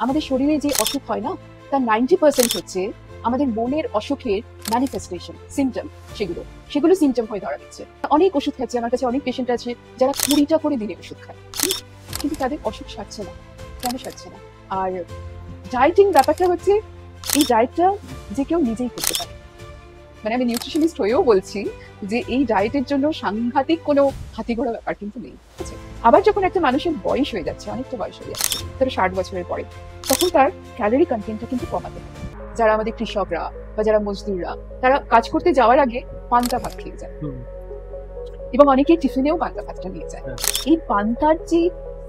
আমাদের শরীরে যে অসুখ হয় না, তার 90% হচ্ছে আমাদের মনের অসুখের ম্যানিফেস্টেশন, সিমটম। সেগুলো সেগুলো সিমটম হয়ে ধরা দিচ্ছে। অনেক ওষুধ খাচ্ছে, আমার কাছে অনেক পেশেন্ট আছে যারা 20টা করে দিনে ওষুধ খায়, কিন্তু তাদের অসুখ সারছে না। কেন সারছে না? আর ডায়েটিং ব্যাপারটা হচ্ছে, এই ডায়েটটা যে কেউ নিজেই করতে পারে। মানে আমি নিউট্রিশনিস্ট হয়েও বলছি যে এই ডায়েটের জন্য সাংঘাতিক কোনো হাতিঘোড়া ব্যাপার কিন্তু নেই। আবার যখন একটা মানুষের বয়স হয়ে যাচ্ছে, অনেকটা বয়স হয়ে যাচ্ছে, ধরো 60 বছরের পরে, তখন তার ক্যালোরি কন্টেন্টটা কিন্তু কমাতে হবে। যারা আমাদের কৃষকরা বা যারা মজদুররা, তারা কাজ করতে যাওয়ার আগে পান্তা ভাত খেয়ে যায়, এবং অনেকে টিফিনেও পান্তা ভাতটা নিয়ে যায়। এই পান্তার যে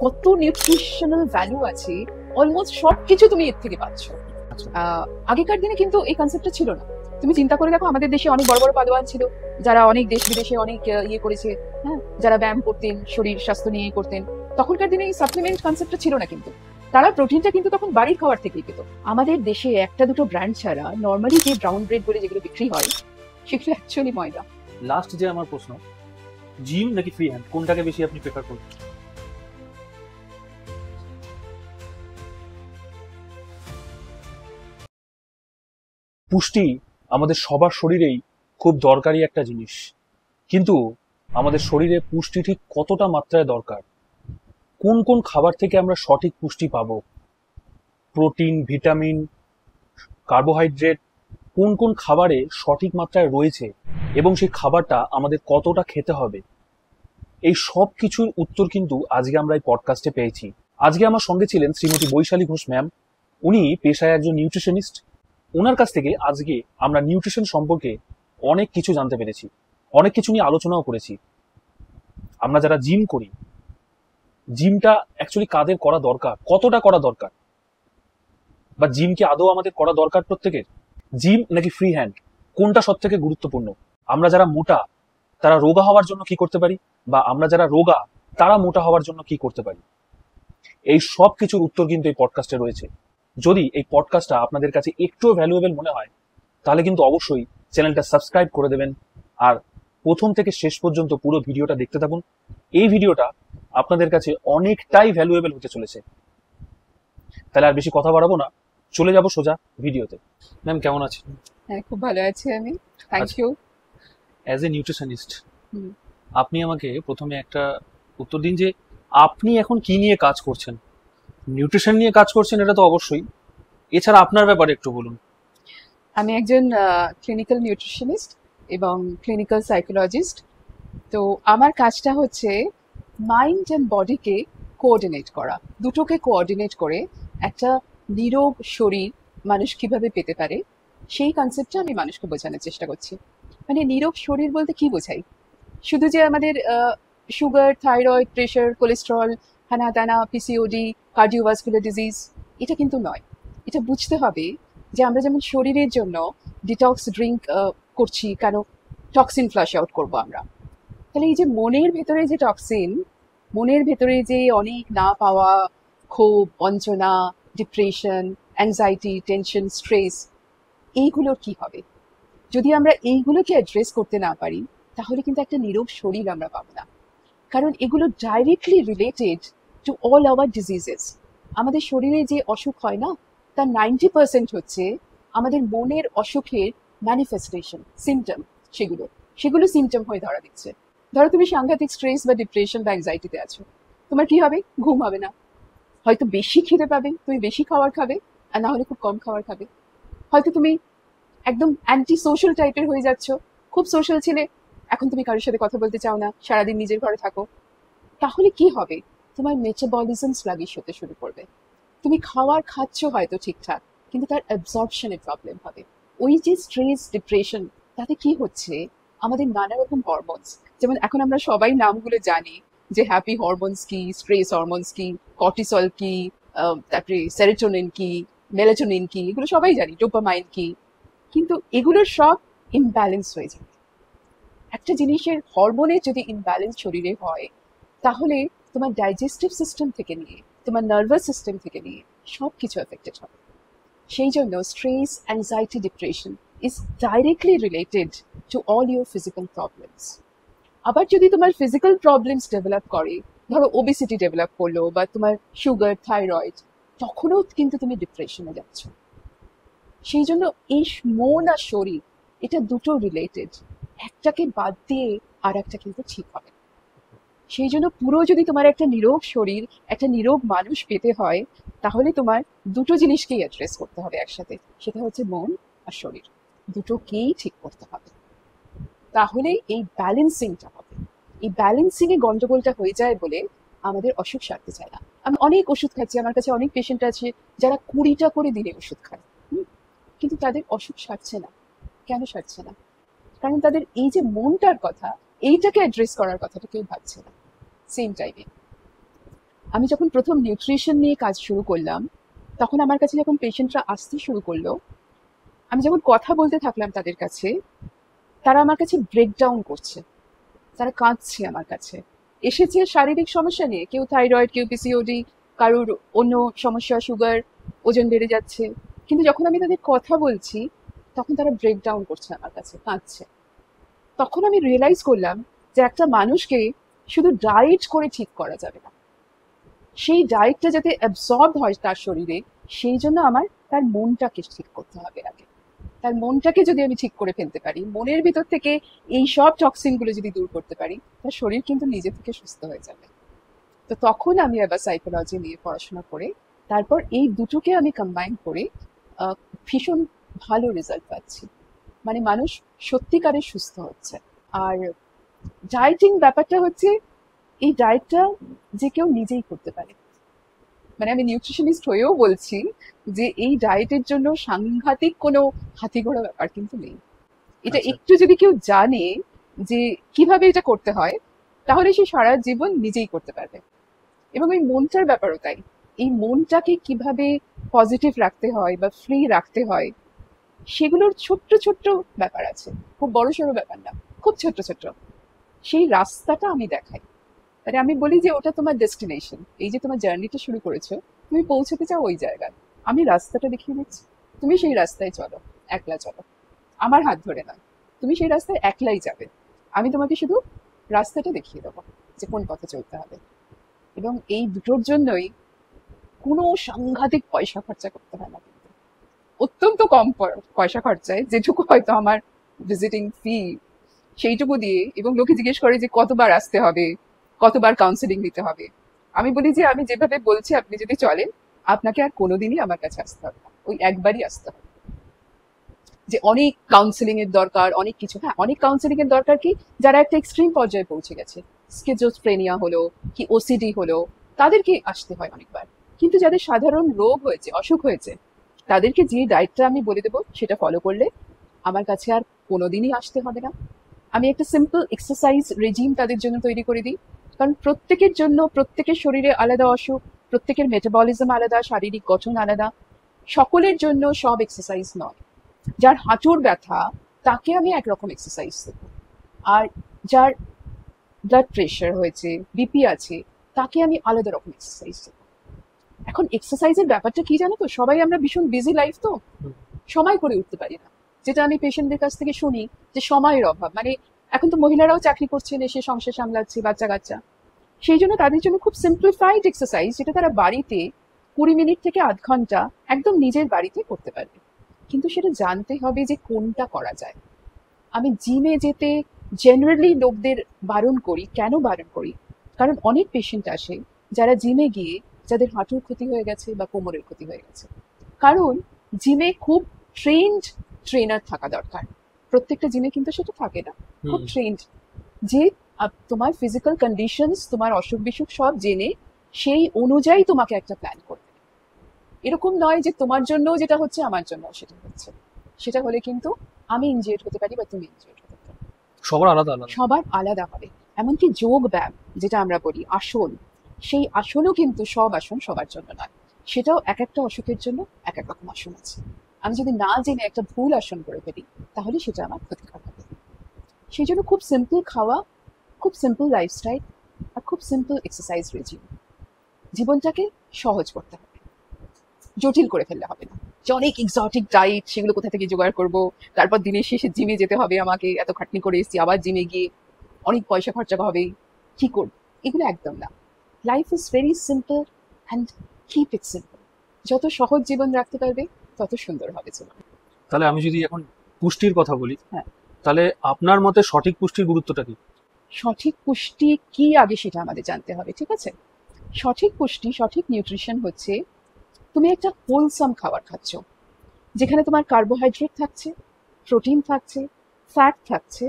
কত নিউট্রিশনাল ভ্যালু আছে, অলমোস্ট সবকিছু তুমি এর থেকে পাচ্ছ। আগেকার দিনে কিন্তু এই কনসেপ্টটা ছিল না। তুমি চিন্তা করে দেখো, আমাদের দেশে অনেক বড় বড় পালোয়ান ছিল, যারা অনেক দেশ বিদেশে অনেক ইয়ে করেছে, হ্যাঁ, যারা ব্যায়াম করতেন, শরীর স্বাস্থ্য নিয়ে করতেন। তখনকার দিনে এই সাপ্লিমেন্ট কনসেপ্টটা ছিল না, কিন্তু তারা প্রোটিনটা কিন্তু তখন বাড়ির খাবার থেকেই পেত। আমাদের দেশে একটা দুটো ব্র্যান্ড ছাড়া নর্মালি যে ব্রাউন ব্রেড বলে যেগুলো বিক্রি হয়, সেগুলো অ্যাকচুয়ালি ময়দা। লাস্ট যে আমার প্রশ্ন, জিম নাকি ফ্রি হ্যান্ড, কোনটাকে বেশি আপনি প্রেফার করবেন? পুষ্টি আমাদের সবার শরীরেই খুব দরকারি একটা জিনিস, কিন্তু আমাদের শরীরে পুষ্টি ঠিক কতটা মাত্রায় দরকার, কোন কোন খাবার থেকে আমরা সঠিক পুষ্টি পাবো, প্রোটিন, ভিটামিন, কার্বোহাইড্রেট কোন কোন খাবারে সঠিক মাত্রায় রয়েছে এবং সেই খাবারটা আমাদের কতটা খেতে হবে, এই সব কিছুর উত্তর কিন্তু আজকে আমরা এই পডকাস্টে পেয়েছি। আজকে আমার সঙ্গে ছিলেন শ্রীমতী বৈশালী ঘোষ ম্যাম। উনি পেশায় একজন নিউট্রিশনিস্ট। ওনার কাছ থেকে আজকে আমরা নিউট্রিশন সম্পর্কে অনেক কিছু জানতে পেরেছি, অনেক কিছু নিয়ে আলোচনাও করেছি। আমরা যারা জিম করি, জিমটা অ্যাকচুয়ালি কাদের করা দরকার, কতটা করা দরকার, বা জিম কি আদৌ আমাদের করা দরকার প্রত্যেকের? জিম নাকি ফ্রি হ্যান্ড, কোনটা সব থেকে গুরুত্বপূর্ণ? আমরা যারা মোটা তারা রোগা হওয়ার জন্য কি করতে পারি, বা আমরা যারা রোগা তারা মোটা হওয়ার জন্য কি করতে পারি? এই সব কিছুর উত্তর কিন্তু এই পডকাস্টে রয়েছে। যদি এই পডকাস্টটা আপনাদের কাছে একটু ভ্যালুয়েবল মনে হয়, তাহলে কিন্তু অবশ্যই চ্যানেলটা সাবস্ক্রাইব করে দেবেন, আর প্রথম থেকে শেষ পর্যন্ত পুরো ভিডিওটা দেখতে থাকুন। এই ভিডিওটা আপনাদের কাছে অনেকটাই ভ্যালুয়েবল হতে চলেছে। তাহলে আর বেশি কথা বাড়াবো না, চলে যাব সোজা ভিডিওতে। ম্যাম কেমন আছেন? হ্যাঁ, খুব ভালো আছি আমি, thank you. As a nutritionist আপনি আমাকে প্রথমে একটা উত্তর দিন যে আপনি এখন কি নিয়ে কাজ করছেন। নিউট্রিশন নিয়ে কাজ করছেন, এটা তো অবশ্যই, এছাড়া আপনার ব্যাপারে একটু বলুন। আমি একজন ক্লিনিক্যাল নিউট্রিশনিস্ট এবং ক্লিনিক্যাল সাইকোলজিস্ট। তো আমার কাজটা হচ্ছে মাইন্ড অ্যান্ড বডিকে কোঅর্ডিনেট করা, দুটোকে কোঅর্ডিনেট করে একটা নিরোগ শরীর মানুষ কিভাবে পেতে পারে, সেই কনসেপ্টটা আমি মানুষকে বোঝানোর চেষ্টা করছি। মানে নিরোগ শরীর বলতে কি বোঝাই? শুধু যে আমাদের সুগার, থাইরয়েড, প্রেশার, কোলেস্ট্রল, হানা টানা, পিসিওডি, কার্ডিওভাস্কুলার ডিজিজ, এটা কিন্তু নয়। এটা বুঝতে হবে যে আমরা যেমন শরীরের জন্য ডিটক্স ড্রিঙ্ক করছি, কেন? টক্সিন ফ্লাশ আউট করবো আমরা। তাহলে এই যে মনের ভেতরে যে টক্সিন, মনের ভেতরে যে অনেক না পাওয়া ক্ষোভ, বঞ্চনা, ডিপ্রেশন, অ্যাংজাইটি, টেনশন, স্ট্রেস, এইগুলোর কি হবে? যদি আমরা এইগুলোকে অ্যাড্রেস করতে না পারি, তাহলে কিন্তু একটা নিরোগ শরীর আমরা পাবো না। কারণ এগুলো directly related to all our diseases. আমাদের শরীরে যে অসুখ হয় না, তার 90% হচ্ছে আমাদের মনের অসুখের ম্যানিফেস্টেশন, সিমটম। সেগুলো সেগুলো সিমটম হয়ে ধরা দিচ্ছে। ধরো তুমি সাংঘাতিক স্ট্রেস বা ডিপ্রেশন বা অ্যাংজাইটিতে আছো, তোমার কি হবে? ঘুম হবে না, হয়তো বেশি খিদে পাবে, তুমি বেশি খাবার খাবে, আর না হলে খুব কম খাবার খাবে। হয়তো তুমি একদম অ্যান্টি সোশ্যাল টাইপের হয়ে যাচ্ছ, খুব সোশ্যাল ছিলে, এখন তুমি কারোর সাথে কথা বলতে চাও না, সারাদিন নিজের ঘরে থাকো। তাহলে কি হবে? তোমার মেটাবলিজম স্লাগিশ হতে শুরু করবে। তুমি খাবার খাচ্ছ হয়তো ঠিকঠাক, কিন্তু তার অ্যাবজর্পশনে প্রবলেম হবে। ওই যে স্ট্রেস, ডিপ্রেশন, তাতে কি হচ্ছে? আমাদের নানা রকম হরমোনস, যেমন এখন আমরা সবাই নামগুলো জানি, যে হ্যাপি হরমোনস কি, স্ট্রেস হরমোনস কি, কর্টিসল কি, তারপরে সেরোটোনিন কি, মেলাটোনিন কি, এগুলো সবাই জানি, ডোপামাইন কি। কিন্তু এগুলোর সব ইমব্যালেন্স হয়ে যায়। একটা জিনিসের হরমোনের যদি ইমব্যালেন্স শরীরে হয়, তাহলে তোমার ডাইজেস্টিভ সিস্টেম থেকে নিয়ে তোমার নার্ভাস সিস্টেম থেকে নিয়ে সব কিছু এফেক্টেড হবে। সেই জন্য stress, anxiety, depression is directly related to all your physical problems. আবার যদি তোমার ফিজিক্যাল প্রবলেমস ডেভেলপ করে, ধরো ওবেসিটি ডেভেলপ করলো, বা তোমার সুগার, থাইরয়েড, তখনও কিন্তু তুমি ডিপ্রেশনে যাচ্ছ। সেই জন্য এই মন আর শরীর এটা দুটো রিলেটেড, একটাকে বাদ দিয়ে আর একটা কিন্তু ঠিক হবে না। সেই জন্য পুরো যদি তোমার একটা নীরোগ শরীর, একটা নীরোগ মানুষ পেতে হয়, তাহলে তোমার দুটো জিনিসকেই অ্যাড্রেস করতে হবে একসাথে, সেটা হচ্ছে মন আর শরীর, দুটোকেই ঠিক করতে হবে। তাহলে এই ব্যালেন্সিংটা হবে। এই ব্যালেন্সিং এ গন্ডগোলটা হয়ে যায় বলে আমাদের অসুখ সারতে চায় না। আমি অনেক ওষুধ খাচ্ছি, আমার কাছে অনেক পেশেন্ট আছে যারা 20টা করে দিনে ওষুধ খায়, কিন্তু তাদের অসুখ সারছে না। কেন সারছে না? কারণ তাদের এই যে মনটার কথা, এইটাকে অ্যাড্রেস করার কথাটা কেউ ভাবছে না। সেম টাইমে আমি যখন প্রথম নিউট্রিশন নিয়ে কাজ শুরু করলাম, তখন আমার কাছে যখন পেশেন্টরা আসতে শুরু করলো, আমি যখন কথা বলতে থাকলাম তাদের কাছে, তারা আমার কাছে ব্রেকডাউন করছে, তারা কাঁদছে আমার কাছে। এসেছে শারীরিক সমস্যা নিয়ে, কেউ থাইরয়েড, কেউ পিসিওডি, কারোর অন্য সমস্যা, সুগার, ওজন বেড়ে যাচ্ছে। কিন্তু যখন আমি তাদের কথা বলছি, তখন তারা ব্রেকডাউন করছে আমার কাছে, কাঁদছে। তখন আমি রিয়েলাইজ করলাম যে একটা মানুষকে শুধু ডায়েট করে ঠিক করা যাবে না, সেই ডায়েটটা যাতে অ্যাবসর্ব হয় তার শরীরে, সেই জন্য আমার তার মনটাকে ঠিক করতে হবে আগে। তার মনটাকে যদি আমি ঠিক করে ফেলতে পারি, মনের ভিতর থেকে এই সব টক্সিনগুলো যদি দূর করতে পারি, তার শরীর কিন্তু নিজে থেকে সুস্থ হয়ে যাবে। তো তখন আমি আবার সাইকোলজি নিয়ে পড়াশোনা করে তারপর এই দুটোকে আমি কম্বাইন করে ভীষণ ভালো রেজাল্ট পাচ্ছি। মানে মানুষ সত্যিকারের সুস্থ হচ্ছে। আর ডায়েটিং ব্যাপারটা হচ্ছে, এই ডায়েটটা যে কেউ নিজেই করতে পারে। মানে আমি নিউট্রিশনিস্ট হয়েও বলছি যে এই ডায়েটের জন্য সাংঘাতিক কোনো হাতিঘোড়া ব্যাপার কিন্তু নেই। এটা আচ্ছা। একটু যদি কেউ জানে যে কিভাবে এটা করতে হয়, তাহলে সে সারা জীবন নিজেই করতে পারবে। এবং এই মনটার ব্যাপারও তাই। এই মনটাকে কিভাবে পজিটিভ রাখতে হয় বা ফ্রি রাখতে হয়, সেগুলোর ছোট্ট ছোট্ট ব্যাপার আছে, খুব বড় সড়ো ব্যাপার না, খুব ছোট্ট ছোট্ট। সেই রাস্তাটা আমি দেখাই। মানে আমি বলি যে ওটা তোমার ডেস্টিনেশন, এই যে তোমার জার্নিটা শুরু করেছো, তুমি পৌঁছতে চাও ওই জায়গায়, আমি রাস্তাটা দেখিয়ে দিচ্ছি, তুমি সেই রাস্তায় চলো, একলা চলো, আমার হাত ধরে না, তুমি সেই রাস্তায় একলাই যাবে, আমি তোমাকে শুধু রাস্তাটা দেখিয়ে দেবো যে কোন পথে চলতে হবে। এবং এই দুটোর জন্যই কোনো সাংঘাতিক পয়সা খরচা করতে হয় না, কিন্তু অত্যন্ত কম পয়সা খরচায়, যেটুকু হয়তো আমার ভিজিটিং ফি, সেইটুকু দিয়ে। এবং লোকে জিজ্ঞেস করে যে কতবার আসতে হবে, কতবার কাউন্সেলিং নিতে হবে। আমি বলি যে আমি যেভাবে বলছি আপনি যদি চলেন, আপনাকে আর কোনোদিনই আমার কাছে আসতে হবে না, ওই একবারই আসতে হবে। যে অনেক কাউন্সেলিং এর দরকার, অনেক কিছু, হ্যাঁ অনেক কাউন্সেলিং এর দরকার কি, যারা একটা এক্সট্রিম পর্যায়ে পৌঁছে গেছে, স্কিজোফ্রেনিয়া হলো কি ওসিডি হলো, তাদেরকে আসতে হয় অনেকবার। কিন্তু যাদের সাধারণ রোগ হয়েছে, অসুখ হয়েছে, তাদেরকে যে ডায়েটটা আমি বলে দেবো সেটা ফলো করলে আমার কাছে আর কোনোদিনই আসতে হবে না। আমি একটা সিম্পল এক্সারসাইজ রেজিম তাদের জন্য তৈরি করে দিই। কারণ প্রত্যেকের জন্য, প্রত্যেকের শরীরে আলাদা অসুখ, প্রত্যেকের মেটাবলিজম আলাদা, শারীরিক গঠন আলাদা, সকলের জন্য সব এক্সারসাইজ নয়। যার হাঁটুর ব্যথা, তাকে আমি একরকম এক্সারসাইজ দেবো। আর যার ব্লাড প্রেশার হয়েছে, বিপি আছে, তাকে আমি আলাদা রকম এক্সারসাইজ দেবো। এখন এক্সারসাইজের ব্যাপারটা কি জানো তো, সবাই আমরা ভীষণ বিজি লাইফ, তো সময় করে উঠতে পারি না। যেটা আমি পেশেন্টদের কাছ থেকে শুনি যে সময়ের অভাব। মানে এখন তো মহিলারাও চাকরি করছেন, এসে সংসার সামলাচ্ছে, বাচ্চা কাচ্চা। সেই জন্য তাদের জন্য খুব সিম্পলিফাইড এক্সারসাইজ, যেটা তারা বাড়িতে 20 মিনিট থেকে আধ ঘন্টা একদম নিজের বাড়িতে করতে পারবে। কিন্তু সেটা জানতে হবে যে কোনটা করা যায়। আমি জিমে যেতে জেনারেলি লোকদের বারণ করি। কেন বারণ করি? কারণ অনেক পেশেন্ট আসে যারা জিমে গিয়ে যাদের হাঁটুর ক্ষতি হয়ে গেছে বা কোমরের ক্ষতি হয়ে গেছে। কারণ জিমে খুব ট্রেন্ড ট্রেনার থাকা দরকার। প্রত্যেকটা জিমে কিন্তু সেটা থাকে না। খুব ট্রেন্ড, যে তোমার ফিজিক্যাল কন্ডিশনস, তোমার অসুখ বিসুখ সব জেনে সেই অনুযায়ী তোমাকে একটা প্ল্যান করবে। এরকম নয় যে তোমার জন্য যেটা হচ্ছে আমার জন্য সেটা হচ্ছে। সেটা হলে কিন্তু আমি ইনজিওর্ড হতে পারি বা তুমি ইনজিওর্ড হতে পারো। সবার আলাদা আলাদা। সবার আলাদা হবে। এমনকি যোগ ব্যায়াম যেটা আমরা বলি, আসন, সেই আসনও কিন্তু সব আসন সবার জন্য নয়। সেটাও এক একটা অসুখের জন্য এক এক রকম আসন আছে। আমি যদি না জেনে একটা ভুল আসন করে ফেলি, তাহলে সেটা আমার ক্ষতিকর হবে। সেই জন্য খুব সিম্পল খাওয়া, খুব সিম্পল লাইফস্টাইল, আর খুব সিম্পল এক্সারসাইজ রেজিম। জীবনটাকে সহজ করতে হবে, জটিল করে ফেললে হবে না। যে অনেক এক্সোটিক ডায়েট, সেগুলো কোথা থেকে জোগাড় করবো, তারপর দিনের শেষে জিমে যেতে হবে আমাকে, এত খাটনি করে এসেছি, আবার জিমে গিয়ে অনেক পয়সা খরচা হবে, কি করব? এগুলো একদম না। Life is very simple, and keep it simple. যত সহজ জীবন রাখতে পারবে তত সুন্দর হবে জীবন। তাহলে আমি যদি এখন পুষ্টির কথা বলি, হ্যাঁ। তাহলে আপনার মতে সঠিক পুষ্টির গুরুত্বটা কি? সঠিক পুষ্টি কি আগে সেটা আমাদের জানতে হবে, ঠিক আছে? সঠিক পুষ্টি, সঠিক নিউট্রিশন হচ্ছে তুমি একটা হোলসাম খাবার খাচ্ছ, যেখানে তোমার কার্বোহাইড্রেট থাকছে, প্রোটিন থাকছে, ফ্যাট থাকছে।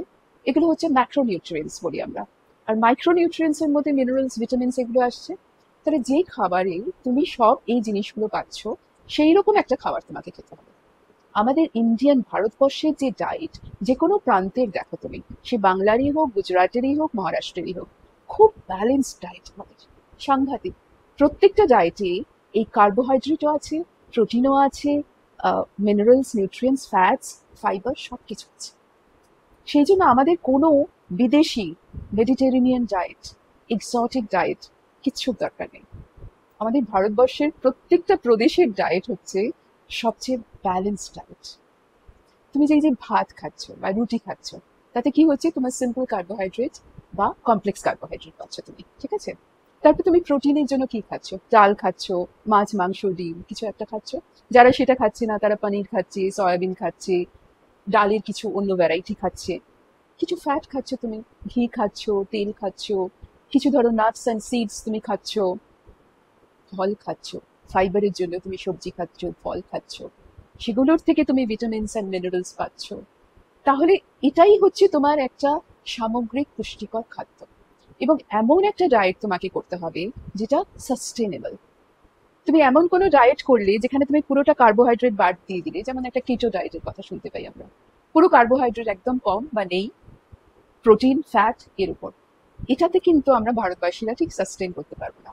এগুলো হচ্ছে ম্যাক্রোনিউট্রিয়েন্টস বলি আমরা। আর মাইক্রোনিউট্রিয়েন্টস এর মধ্যে মিনারেলস, ভিটামিনস এগুলো আসছে। তাহলে যে খাবারে তুমি সব এই জিনিসগুলো পাচ্ছ, সেই রকম একটা খাবার তোমাকে খেতে হবে। আমাদের ইন্ডিয়ান, ভারতবর্ষের যে ডায়েট, যে কোনো প্রান্তের দেখো তুমি, সে বাংলারই হোক, গুজরাটেরই হোক, মহারাষ্ট্রেরই হোক, খুব ব্যালেন্সড ডায়েট আমাদের, সাংঘাতিক। প্রত্যেকটা ডায়েটে এই কার্বোহাইড্রেটও আছে, প্রোটিনও আছে, মিনারেলস, নিউট্রিয়েন্টস, ফ্যাটস, ফাইবার সব কিছু আছে। সেই জন্য আমাদের কোনো বিদেশি মেডিটেরেনিয়ান ডায়েট, এক্সোটিক ডায়েট কিচ্ছুর দরকার নেই। আমাদের ভারতবর্ষের প্রত্যেকটা প্রদেশের ডায়েট হচ্ছে সবচেয়ে ব্যালেন্সড ডায়েট। তুমি যে ভাত খাচ্ছ বা রুটি খাচ্ছ, তাতে কি হচ্ছে, তোমার সিম্পল কার্বোহাইড্রেট বা কমপ্লেক্স কার্বোহাইড্রেট পাচ্ছ তুমি, ঠিক আছে? তারপর তুমি প্রোটিনের জন্য কি খাচ্ছ? ডাল খাচ্ছ, মাছ, মাংস, ডিম, কিছু একটা খাচ্ছ। যারা সেটা খাচ্ছে না, তারা পনির খাচ্ছে, সয়াবিন খাচ্ছে, ডালের কিছু অন্য ভ্যারাইটি খাচ্ছে। কিছু ফ্যাট খাচ্ছ তুমি, ঘি খাচ্ছ, তেল খাচ্ছ, কিছু ধরো নাটস অ্যান্ড সিডস তুমি খাচ্ছ, ফল খাচ্ছ, ফাইবারের জন্য তুমি সবজি খাচ্ছ, ফল খাচ্ছ, সেগুলোর থেকে তুমি ভিটামিনস অ্যান্ড মিনারেলস পাচ্ছ। তাহলে এটাই হচ্ছে তোমার একটা সামগ্রিক পুষ্টিকর খাদ্য। এবং এমন একটা ডায়েট তোমাকে করতে হবে যেটা সাস্টেনেবল। তুমি এমন কোনো ডায়েট করলে যেখানে তুমি পুরোটা কার্বোহাইড্রেট বাদ দিয়ে দিলে, যেমন একটা কিটো ডায়েটের কথা শুনতে পাই আমরা, পুরো কার্বোহাইড্রেট একদম কম বা নেই, প্রোটিন, ফ্যাট এর উপর, এটাতে কিন্তু আমরা ভারতবাসীরা ঠিক সাস্টেন করতে পারবো না।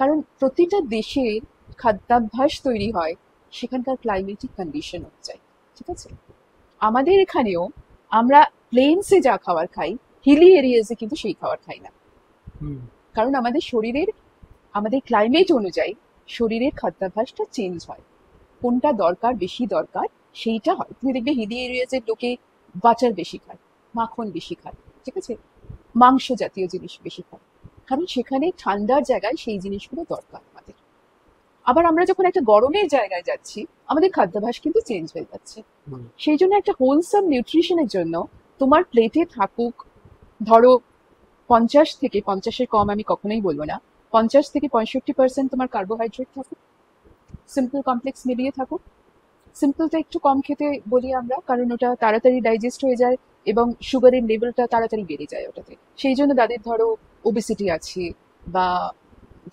কারণ প্রতিটা দেশের খাদ্যাভ্যাস তৈরি হয় সেখানকার ক্লাইমেটিক কন্ডিশন অনুযায়ী, ঠিক আছে? আমাদের এখানেও আমরা প্লেনসে যা খাবার খাই, হিলি এরিয়াজে কিন্তু সেই খাবার খাই না। কারণ আমাদের শরীরের, আমাদের ক্লাইমেট অনুযায়ী শরীরের খাদ্যাভ্যাসটা চেঞ্জ হয়। কোনটা দরকার, বেশি দরকার, সেইটা হয়। তুমি দেখবে হিলি এরিয়াজের লোকে বাটার বেশি খায়, মাখন বেশি খায়, ঠিক আছে, মাংস জাতীয় জিনিস বেশি খায়, কারণ সেখানে ঠান্ডার জায়গায় সেই জিনিসগুলো দরকার আমাদের। আবার আমরা যখন একটা গরমের জায়গায় যাচ্ছি, আমাদের খাদ্যাভ্যাস কিন্তু চেঞ্জ হয়ে যাচ্ছে। সেই জন্য একটা হোলসাম নিউট্রিশনের জন্য তোমার প্লেটে থাকুক, ধরো 50 থেকে, 50-এর কম আমি কখনোই বলবো না, 50 থেকে 65% তোমার কার্বোহাইড্রেট থাকুক, সিম্পল কমপ্লেক্স মিলিয়ে থাকুক। সিম্পলটা একটু কম খেতে বলি আমরা, কারণ ওটা তাড়াতাড়ি ডাইজেস্ট হয়ে যায় এবং সুগারের লেভেলটা তাড়াতাড়ি বেড়ে যায় ওটাতে। সেই জন্য তাদের ধরো ওবেসিটি আছে বা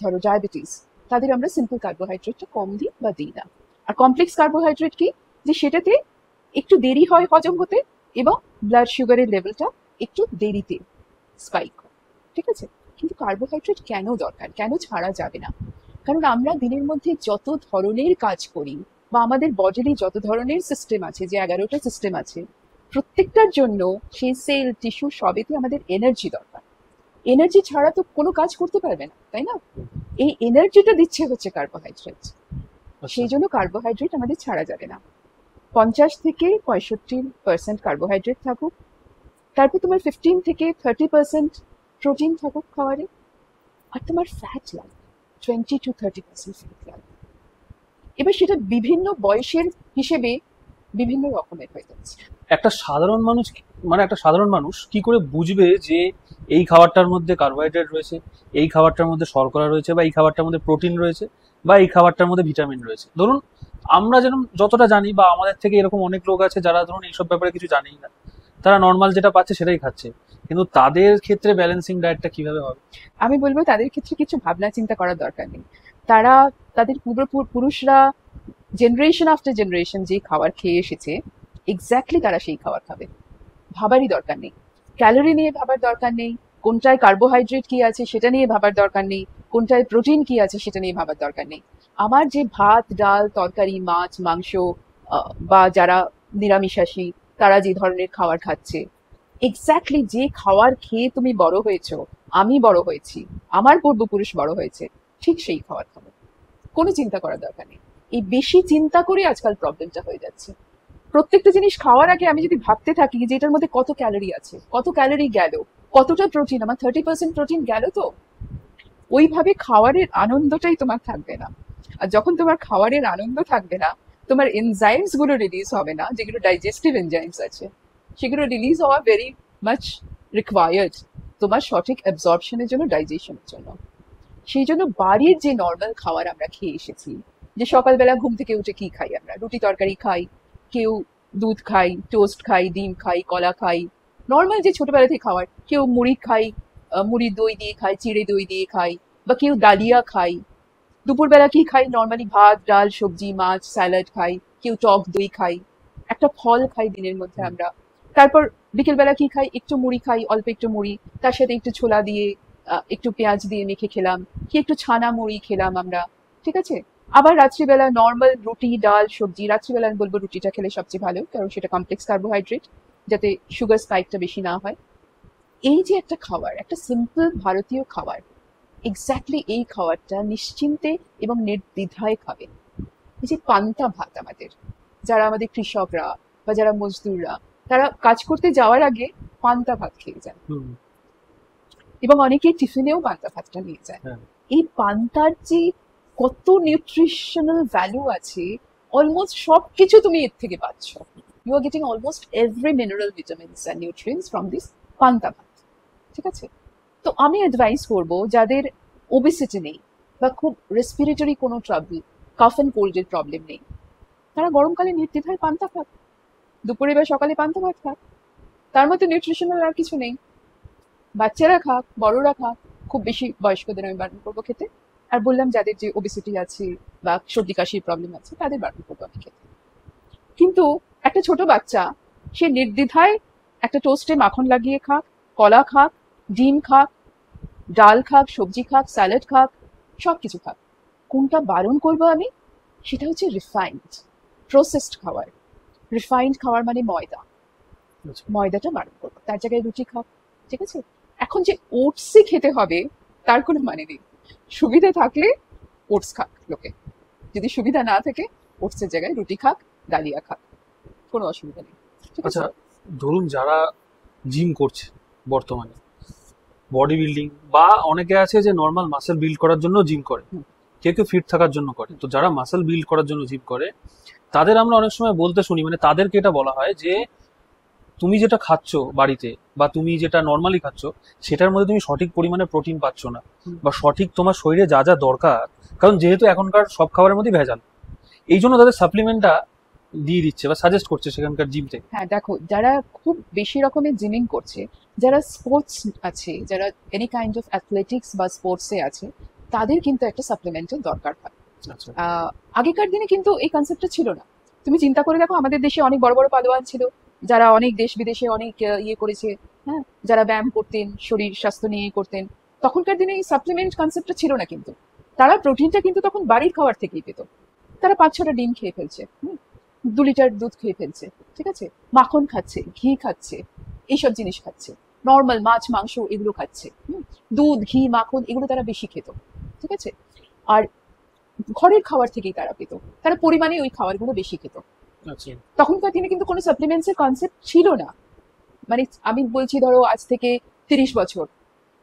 ধরো ডায়াবেটিস, তাদের আমরা সিম্পল কার্বোহাইড্রেটটা কম দিই বা দিই না। আর কমপ্লেক্স কার্বোহাইড্রেট কি, যে সেটাতে একটু দেরি হয় হজম হতে এবং ব্লাড সুগারের লেভেলটা একটু দেরিতে স্পাইক হয়, ঠিক আছে? কিন্তু কার্বোহাইড্রেট কেন দরকার, কেন ছাড়া যাবে না? কারণ আমরা দিনের মধ্যে যত ধরনের কাজ করি বা আমাদের বডিরই যত ধরনের সিস্টেম আছে, যে 11টা সিস্টেম আছে, প্রত্যেকটার জন্য সেই সেল, টিস্যু সবেতে আমাদের এনার্জি দরকার। এনার্জি ছাড়া তো কোনো কাজ করতে পারবে না, তাই না? এই এনার্জিটা দিচ্ছে হচ্ছে কার্বোহাইড্রেট। সেই জন্য কার্বোহাইড্রেট আমাদের ছাড়া যাবে না। 50 থেকে 65% কার্বোহাইড্রেট থাকুক, তারপর তোমার 15 থেকে 30% প্রোটিন থাকুক খাবারে, আর তোমার ফ্যাট লাগবে 20 to 30% ফ্যাট লাগবে। এবার সেটা বিভিন্ন বয়সের হিসেবে বিভিন্ন রকমের হয়ে যাচ্ছে। একটা সাধারণ মানুষ, মানে একটা সাধারণ মানুষ কি করে বুঝবে যে এই খাবারটার মধ্যে কার্বোহাইড্রেট রয়েছে, এই খাবারটার মধ্যে শর্করা রয়েছে, বা এই খাবারটার মধ্যে প্রোটিন রয়েছে, বা এই খাবারটার মধ্যে ভিটামিন রয়েছে? ধরুন আমরা যেরকম যতটা জানি, বা আমাদের থেকে এরকম অনেক লোক আছে যারা ধরুন এইসব ব্যাপারে কিছু জানেই না, তারা নর্মাল যেটা পাচ্ছে সেটাই খাচ্ছে, কিন্তু তাদের ক্ষেত্রে ব্যালেন্সিং ডায়েটটা কিভাবে হবে? আমি বলবো তাদের ক্ষেত্রে কিছু ভাবনা চিন্তা করার দরকার নেই। তারা, তাদের পূর্বপুরুষরা জেনারেশন আফটার জেনারেশন যে খাবার খেয়ে এসেছে, এক্স্যাক্টলি তারা সেই খাবার খাবে। ভাবারই দরকার নেই, ক্যালোরি নিয়ে ভাবার দরকার নেই, কোনটায় কার্বোহাইড্রেট কি আছে সেটা নিয়ে ভাবার দরকার নেই, কোনটায় প্রোটিন কি আছে সেটা নিয়ে ভাবার দরকার নেই। আমার যে ভাত, ডাল, তরকারি, মাছ, মাংস, বা যারা নিরামিষাশী, তারা যে ধরনের খাবার খাচ্ছে, এক্স্যাক্টলি যে খাবার খেয়ে তুমি বড় হয়েছো, আমি বড় হয়েছি, আমার পূর্বপুরুষ বড় হয়েছে, ঠিক সেই খাবার খাবো। কোনো চিন্তা করার দরকার নেই। এই বেশি চিন্তা করে আজকাল প্রবলেমটা হয়ে যাচ্ছে। প্রত্যেকটা জিনিস খাওয়ার আগে আমি যদি ভাবতে থাকি যে এটার মধ্যে কত ক্যালোরি আছে, কত ক্যালোরি গেল, কতটা প্রোটিন, আমার 30% প্রোটিন গেল, তো ওইভাবে খাওয়ারের আনন্দটাই তোমার থাকবে না। আর যখন তোমার খাবারের আনন্দ থাকবে না, তোমার এনজাইমস গুলো রিলিজ হবে না, যেগুলো ডাইজেস্টিভ এনজাইমস আছে, সেগুলো রিলিজ হওয়া ভেরি মাচ রিকোয়ার্ড তোমার সঠিক অ্যাবজর্পশনের জন্য, ডাইজেশনের জন্য। সেই জন্য বাড়ির যে নর্মাল খাবার আমরা খেয়ে এসেছি, যে সকালবেলা ঘুম থেকে উঠে কি খাই, আমরা রুটি তরকারি খাই, কেউ দুধ খাই, টোস্ট খাই, ডিম খাই, কলা খাই, নর্মাল যে ছোটবেলা থেকে খাবার, কেউ মুড়ি খাই, মুড়ি দই দিয়ে খাই, চিড়ে দই দিয়ে খাই, বা কেউ ডালিয়া খাই। দুপুরবেলা কি খাই, নর্মালি ভাত ডাল সবজি মাছ স্যালাড খাই, কেউ টক দই খাই, একটা ফল খাই দিনের মধ্যে আমরা। তারপর বিকেলবেলা কি খাই, একটু মুড়ি খাই, অল্প একটু মুড়ি, তার সাথে একটু ছোলা দিয়ে একটু পেঁয়াজ দিয়ে মেখে খেলাম, কি একটু ছানা মুড়ি খেলাম আমরা, ঠিক আছে। আবার রাত্রিবেলা নর্মাল রুটি ডাল সবজি, রাত্রিবেলা আমি বলবো রুটিটা খেলে সবচেয়ে ভালো, কারণ সেটা কমপ্লেক্স কার্বোহাইড্রেট, যাতে সুগার স্পাইকটা বেশি না হয়। এই যে একটা খাবার, একটা সিম্পল ভারতীয় খাবার, এক্স্যাক্টলি এই খাবারটা নিশ্চিন্তে এবং নির্দ্বিধায় খাবে। এই যে পান্তা ভাত, আমাদের যারা আমাদের কৃষকরা বা যারা মজদুররা, তারা কাজ করতে যাওয়ার আগে পান্তা ভাত খেয়ে যান, হুম, এবং অনেকে টিফিনেও পান্তা ভাতটা নিয়ে যায়। হ্যাঁ। এই পান্তার যে কত নিউট্রিশনাল ভ্যালু আছে, অলমোস্ট সবকিছু তুমি এর থেকে পাচ্ছ। You are getting almost every mineral, vitamins and nutrients from this panta bhat, ঠিক আছে। তো আমি অ্যাডভাইস করব, যাদের ওবেসিটি নেই বা খুব রেসপিরেটরি কোনো ট্রাবল, কাফ অ্যান্ড কোল্ডের প্রবলেম নেই, তারা গরমকালে নির্দ্বিধায় পান্তা খাক, দুপুরে বা সকালে পান্তা ভাত খাক। তার মধ্যে নিউট্রিশনাল আর কিছু নেই। বাচ্চারা খাক, বড়রা খাক, খুব বেশি বয়স্কদের আমি বারণ করবো খেতে। আর বললাম যাদের যে ওবেসিটি আছে বা সর্দি কাশির প্রবলেম আছে, তাদের বারণ করবো আমি খেতে। কিন্তু একটা ছোট বাচ্চা, সে নির্দ্বিধায় একটা টোস্টে মাখন লাগিয়ে খাক, কলা খাক, ডিম খাক, ডাল খাক, সবজি খাক, স্যালাড খাক, সবকিছু খাক। কোনটা বারণ করবো আমি? সেটা হচ্ছে রিফাইন্ড, প্রসেসড খাবার। রিফাইন্ড খাবার মানে ময়দা, আচ্ছা। ময়দাটা বারণ করবো, তার জায়গায় রুটি খাক, ঠিক আছে। এখন যে ওটসই খেতে হবে তার কোনো মানে নেই। সুবিধা থাকলে ওটস খাক লোকে, যদি সুবিধা না থাকে ওটসের জায়গায় রুটি খাক, ডালিয়া খাক, কোনো অসুবিধা নেই, ঠিক আছে। আচ্ছা, ধরুন যারা জিম করছে বর্তমানে, বডি বিল্ডিং, বা অনেকে আছে যে নর্মাল মাসেল বিল্ড করার জন্য জিম করে, হুম। কেউ কেউ ফিট থাকার জন্য করে। তো যারা মাসেল বিল্ড করার জন্য জিম করে, তাদের আমরা অনেক সময় বলতে শুনি, মানে তাদেরকে এটা বলা হয় যে তুমি যেটা খাচ্ছ বাড়িতে বা তুমি যেটা নর্মালি খাচ্ছ, সেটার মধ্যে তুমি সঠিক পরিমাণে প্রোটিন পাচ্ছ না, হুম। বা সঠিক তোমার শরীরে যা যা দরকার, কারণ যেহেতু এখনকার সব খাবারের মধ্যে ভেজাল, এই জন্য তাদের সাপ্লিমেন্টটা দিয়ে দিচ্ছে বা সাজেস্ট করছে সেখানকার জিম থেকে। হ্যাঁ দেখো, যারা খুব বেশি রকমের জিমিং করছে, যারা স্পোর্টস আছে, যারা এনি কাইন্ড অফ অ্যাথলেটিক্স বা স্পোর্টসে আছে, তাদের কিন্তু একটা সাপ্লিমেন্টের দরকার হয়। আচ্ছা। আগেকার দিনে কিন্তু এই কনসেপ্টটা ছিল না। তুমি চিন্তা করে দেখো, আমাদের দেশে অনেক বড় বড় পালোয়ান ছিল, যারা অনেক দেশ বিদেশে অনেক ইয়ে করেছে, হ্যাঁ, যারা ব্যায়াম করতেন, শরীর স্বাস্থ্য নিয়ে করতেন। তখনকার দিনে এই সাপ্লিমেন্ট কনসেপ্টটা ছিল না, কিন্তু তারা প্রোটিনটা কিন্তু তখন বাড়ির খাবার থেকেই পেত। তারা 5-6টা ডিম খেয়ে ফেলছে, 2 লিটার দুধ খেয়ে ফেলছে, ঠিক আছে, মাখন খাচ্ছে, ঘি খাচ্ছে, এইসব জিনিস খাচ্ছে, নর্মাল মাছ মাংস এগুলো খাচ্ছে, দুধ ঘি মাখন এগুলো তারা বেশি খেত, ঠিক আছে। আর ঘরের খাবার থেকেই তারা পেত, তারা পরিমাণে ওই খাবারগুলো বেশি খেত। আচ্ছা। তখনকার দিনে কিন্তু কোনো সাপ্লিমেন্টস এর কনসেপ্ট ছিল না। মানে আমি বলছি, ধরো আজ থেকে 30 বছর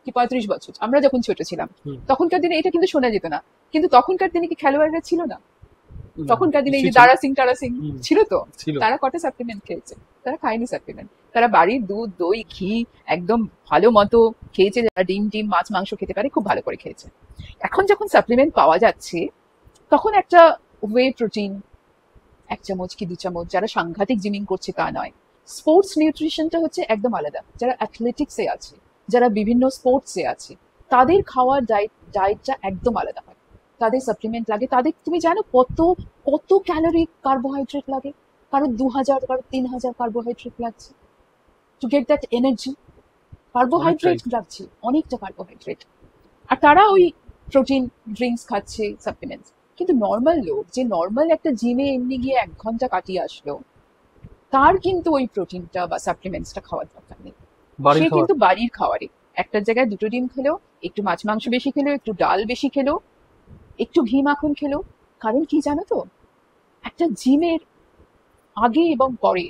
কি 35 বছর আমরা যখন ছোট ছিলাম, হুম। তখনকার দিনে এটা কিন্তু শোনা যেত না। কিন্তু তখনকার দিনে কি খেলোয়াড়রা ছিল না? তখনকার দিনে এই যে নিশ্চয়ই ছিল। দারা সিং টারা সিং হুম। ছিল তো, ছিল। তারা কটা সাপ্লিমেন্ট খেয়েছে? তারা খায়নি সাপ্লিমেন্ট, তারা বাড়ির দুধ দই ঘি একদম ভালো মতো খেয়েছে, যারা ডিম ডিম মাছ মাংস খেতে পারে খুব ভালো করে খেয়েছে। এখন যখন সাপ্লিমেন্ট পাওয়া যাচ্ছে, তখন একটা ওয়ে প্রোটিন 1 চামচ কি 2 চামচ, যারা সাংঘাতিক জিমিং করছে তা নয়। স্পোর্টস নিউট্রিশনটা হচ্ছে একদম আলাদা। যারা অ্যাথলেটিক্সে আছে, যারা বিভিন্ন স্পোর্টসে আছে, তাদের খাওয়ার ডায়েটটা একদম আলাদা হয়। তাদের সাপ্লিমেন্ট লাগে, তাদের তুমি জানো কত কত ক্যালোরি কার্বোহাইড্রেট লাগে? কারো 2000, কারো 3000 কার্বোহাইড্রেট লাগছে to get that energy. Carbohydrate লাগছে, অনেকটা কার্বোহাইড্রেট। আর তারা ওই প্রোটিন ড্রিঙ্কস খাচ্ছে, সাপ্লিমেন্টস। কিন্তু নর্মাল লোক, যে নর্মাল একটা জিমে এমনি গিয়ে 1 ঘন্টা কাটিয়ে আসলো, তার কিন্তু ওই প্রোটিনটা বা সাপ্লিমেন্টসটা খাওয়ার দরকার নেই। সে কিন্তু বাড়ির খাবারে একটার জায়গায় 2টো ডিম খেলো, একটু মাছ মাংস বেশি খেলো, একটু ডাল বেশি খেলো, একটু ঘি মাখন খেলো। কারণ কি জানো তো, একটা জিমের আগে এবং পরে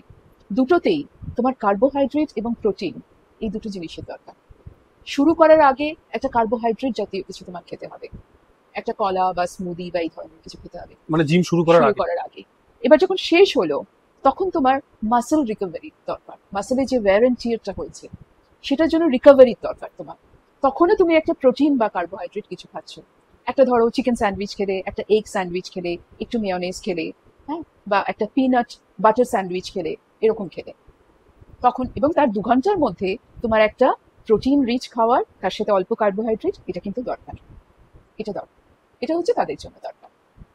দুটোতেই তোমার কার্বোহাইড্রেট এবং প্রোটিন, এই দুটো জিনিসের দরকার। শুরু করার আগে একটা কার্বোহাইড্রেট জাতীয় কিছু তোমার খেতে হবে, একটা কলা বা স্মুদি বা এই ধরনের কিছু খেতে হবে মানে জিম শুরু করার শুরু আগে। করার আগে। এবার যখন শেষ হলো তখন তোমার মাসেল রিকভারি দরকার, মাসেলে যে ওয়্যার এন্ড টিয়ারটা হয়েছে সেটার জন্য রিকভারির দরকার তোমার। তখনও তুমি একটা প্রোটিন বা কার্বোহাইড্রেট কিছু খাচ্ছ। একটা ধরো চিকেন স্যান্ডউইচ খেলে, একটা এগ স্যান্ডউইচ খেলে, একটু মেয়োনেজ খেলে, হ্যাঁ, বা একটা পিনাট বাটার স্যান্ডউইচ খেলে, এরকম খেলে তখন, এবং তার 2 ঘন্টার মধ্যে তোমার একটা প্রোটিন রিচ খাওয়ার, তার সাথে অল্প কার্বোহাইড্রেট, এটা কিন্তু দরকার। এটা দরকার, এটা হচ্ছে তাদের জন্য দরকার।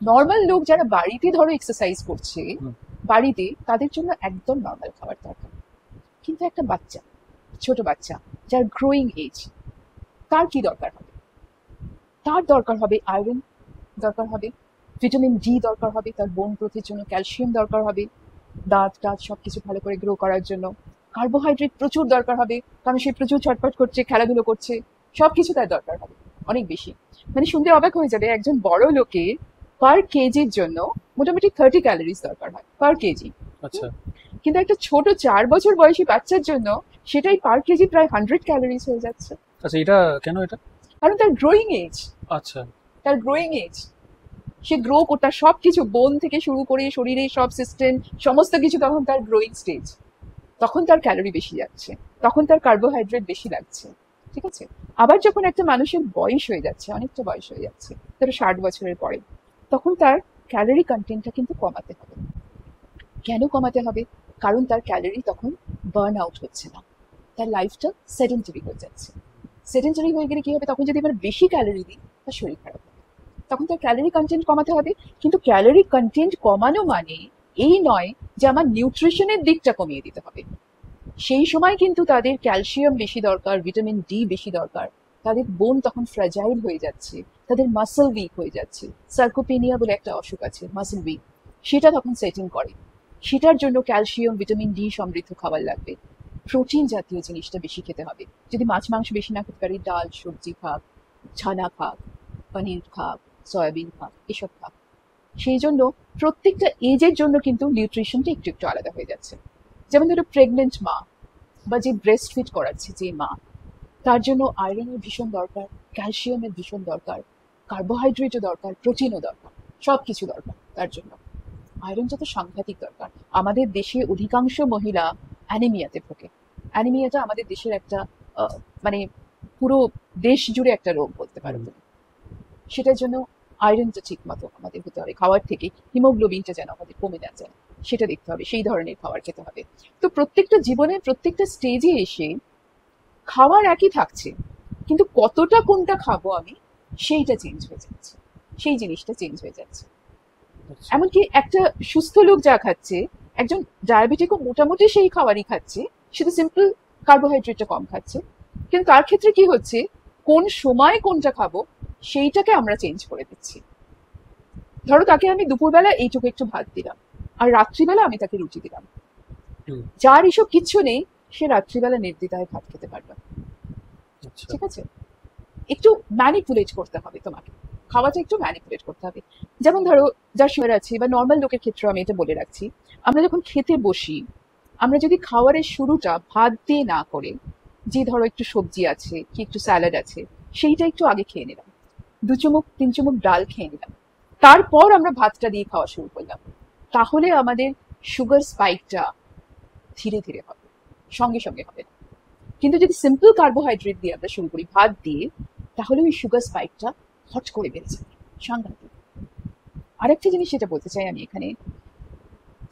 নর্মাল লোক যারা বাড়িতে ধরো এক্সারসাইজ করছে হুম। বাড়িতে, তাদের জন্য একদম নর্মাল খাবার দরকার। কিন্তু একটা বাচ্চা, ছোট বাচ্চা যার গ্রোয়িং এজ, তার কি দরকার হবে? তার দরকার হবে আয়রন, দরকার হবে ভিটামিন ডি, দরকার হবে তার বোন গ্রোথের জন্য, ক্যালসিয়াম দরকার হবে দাঁত টাত সবকিছু ভালো করে গ্রো করার জন্য, কার্বোহাইড্রেট প্রচুর দরকার হবে কারণ সে প্রচুর ছটফট করছে, খেলাধুলো করছে, সবকিছু তার দরকার হবে অনেক বেশি। মানে শুনতে অবাক হয়ে যাবে, একজন বড় লোকের পার কেজির জন্য মোটামুটি 30 ক্যালোরিজ দরকার হয় পার কেজি। আচ্ছা কিন্তু একটা ছোট 4 বছর বয়সী বাচ্চার জন্য সেটাই পার কেজি প্রায় 100 ক্যালোরিজ হয়ে যাচ্ছে, আচ্ছা, এটা কেন এটা? কারণ তার গ্রোয়িং এজ, আচ্ছা তার গ্রোয়িং এজ, সে গ্রো করতে সবকিছু বোন থেকে শুরু করে শরীরের সব সিস্টেম সমস্ত কিছু তখন তার গ্রোয়িং স্টেজ, তখন তার ক্যালোরি বেশি যাচ্ছে, তখন তার কার্বোহাইড্রেট বেশি লাগছে, ঠিক আছে? আবার যখন একটা মানুষের বয়স হয়ে যাচ্ছে, অনেকটা বয়স হয়ে যাচ্ছে, ধরো 60 বছরের পরে, তখন তার ক্যালোরি কন্টেন্টটা কিন্তু কমাতে হবে। কেন কমাতে হবে? কারণ তার ক্যালোরি তখন বার্ন আউট হচ্ছে না, তার লাইফটা সেডেন্টারি হয়ে যাচ্ছে। সেডেন্টারি হয়ে গেলে কি হবে, তখন যদি আমরা বেশি ক্যালোরি দিই তার শরীর খারাপ হবে, তখন তার ক্যালোরি কন্টেন্ট কমাতে হবে। কিন্তু ক্যালোরি কন্টেন্ট কমানো মানে এই নয় যে আমার নিউট্রিশনের দিকটা কমিয়ে দিতে হবে। সেই সময় কিন্তু তাদের ক্যালসিয়াম বেশি দরকার, ভিটামিন ডি বেশি দরকার, তাদের বোন তখন ফ্র্যাজাইল হয়ে যাচ্ছে, তাদের মাসল উইক হয়ে যাচ্ছে, সার্কোপেনিয়া বলে একটা অসুখ আছে, মাসল উইক, সেটা তখন সেটিং করে। সেটার জন্য ক্যালসিয়াম ভিটামিন ডি সমৃদ্ধ খাবার লাগবে, প্রোটিন জাতীয় জিনিসটা বেশি খেতে হবে। যদি মাছ মাংস বেশি না খেতে পারি, ডাল সবজি খাক, ছানা খাক, পনির খাক, সয়াবিন খাক, এসব খাক। সেই জন্য প্রত্যেকটা এজের জন্য কিন্তু নিউট্রিশনটা একটু একটু আলাদা হয়ে যাচ্ছে। যেমন ধরো প্রেগনেন্ট মা বা যে ব্রেস্ট ফিড করাচ্ছে যে মা, তার জন্য আয়রনের ভীষণ দরকার, ক্যালসিয়ামের ভীষণ দরকার, কার্বোহাইড্রেটও দরকার, প্রোটিনও দরকার, সব কিছু দরকার তার জন্য। আয়রনটা তো সাংঘাতিক দরকার। আমাদের দেশে অধিকাংশ মহিলা অ্যানিমিয়াতে ভোগে। অ্যানিমিয়াটা আমাদের দেশের একটা মানে পুরো দেশ জুড়ে একটা রোগ বলতে পারো তুমি। সেটার জন্য আয়রনটা ঠিক মতো আমাদের হতে হবে, খাওয়ার থেকে হিমোগ্লোবিনটা যেন আমাদের কমে না যায় সেটা দেখতে হবে, সেই ধরনের খাবার খেতে হবে। তো প্রত্যেকটা জীবনের প্রত্যেকটা স্টেজে এসে খাবার একই থাকছে, কিন্তু কতটা কোনটা খাবো আমি সেইটা চেঞ্জ হয়ে যাচ্ছে, সেই জিনিসটা চেঞ্জ হয়ে যাচ্ছে। আচ্ছা। এমনকি একটা সুস্থ লোক যা খাচ্ছে, একজন ডায়াবেটিকও মোটামুটি সেই খাবারই খাচ্ছে, শুধু সিম্পল কার্বোহাইড্রেটটা কম খাচ্ছে। কিন্তু তার ক্ষেত্রে কি হচ্ছে, কোন সময় কোনটা খাবো সেইটাকে আমরা চেঞ্জ করে দিচ্ছি। ধরো তাকে আমি দুপুরবেলা এইটুকু একটু ভাত দিলাম, আর রাত্রিবেলা আমি তাকে রুটি দিলাম। হুম। যার এসব কিচ্ছু নেই সে রাত্রিবেলা নির্দ্বিধায় ভাত খেতে পারবে, আচ্ছা ঠিক আছে? একটু ম্যানিপুলেট করতে হবে তোমাকে, খাওয়াটা একটু ম্যানিপুলেট করতে হবে। যেমন ধরো যার সুগার আছে বা নর্মাল লোকের ক্ষেত্রে আমি এটা বলে রাখছি, আমরা যখন খেতে বসি, আমরা যদি খাবারের শুরুটা ভাত দিয়ে না করে, যে ধরো একটু সবজি আছে কি একটু স্যালাড আছে সেইটা একটু আগে খেয়ে নিলাম, 2 চুমুক 3 চুমুক ডাল খেয়ে নিলাম, তারপর আমরা ভাতটা দিয়ে খাওয়া শুরু করলাম, তাহলে আমাদের সুগার স্পাইকটা ধীরে ধীরে হবে, সঙ্গে সঙ্গে হবে না। কিন্তু যদি সিম্পল কার্বোহাইড্রেট দিয়ে আমরা শুরু করি ভাত দিয়ে, তাহলে ওই সুগার স্পাইকটা হট করে বেড়ে যাবে, সাংঘাতিক। আরেকটা জিনিস যেটা বলতে চাই আমি এখানে,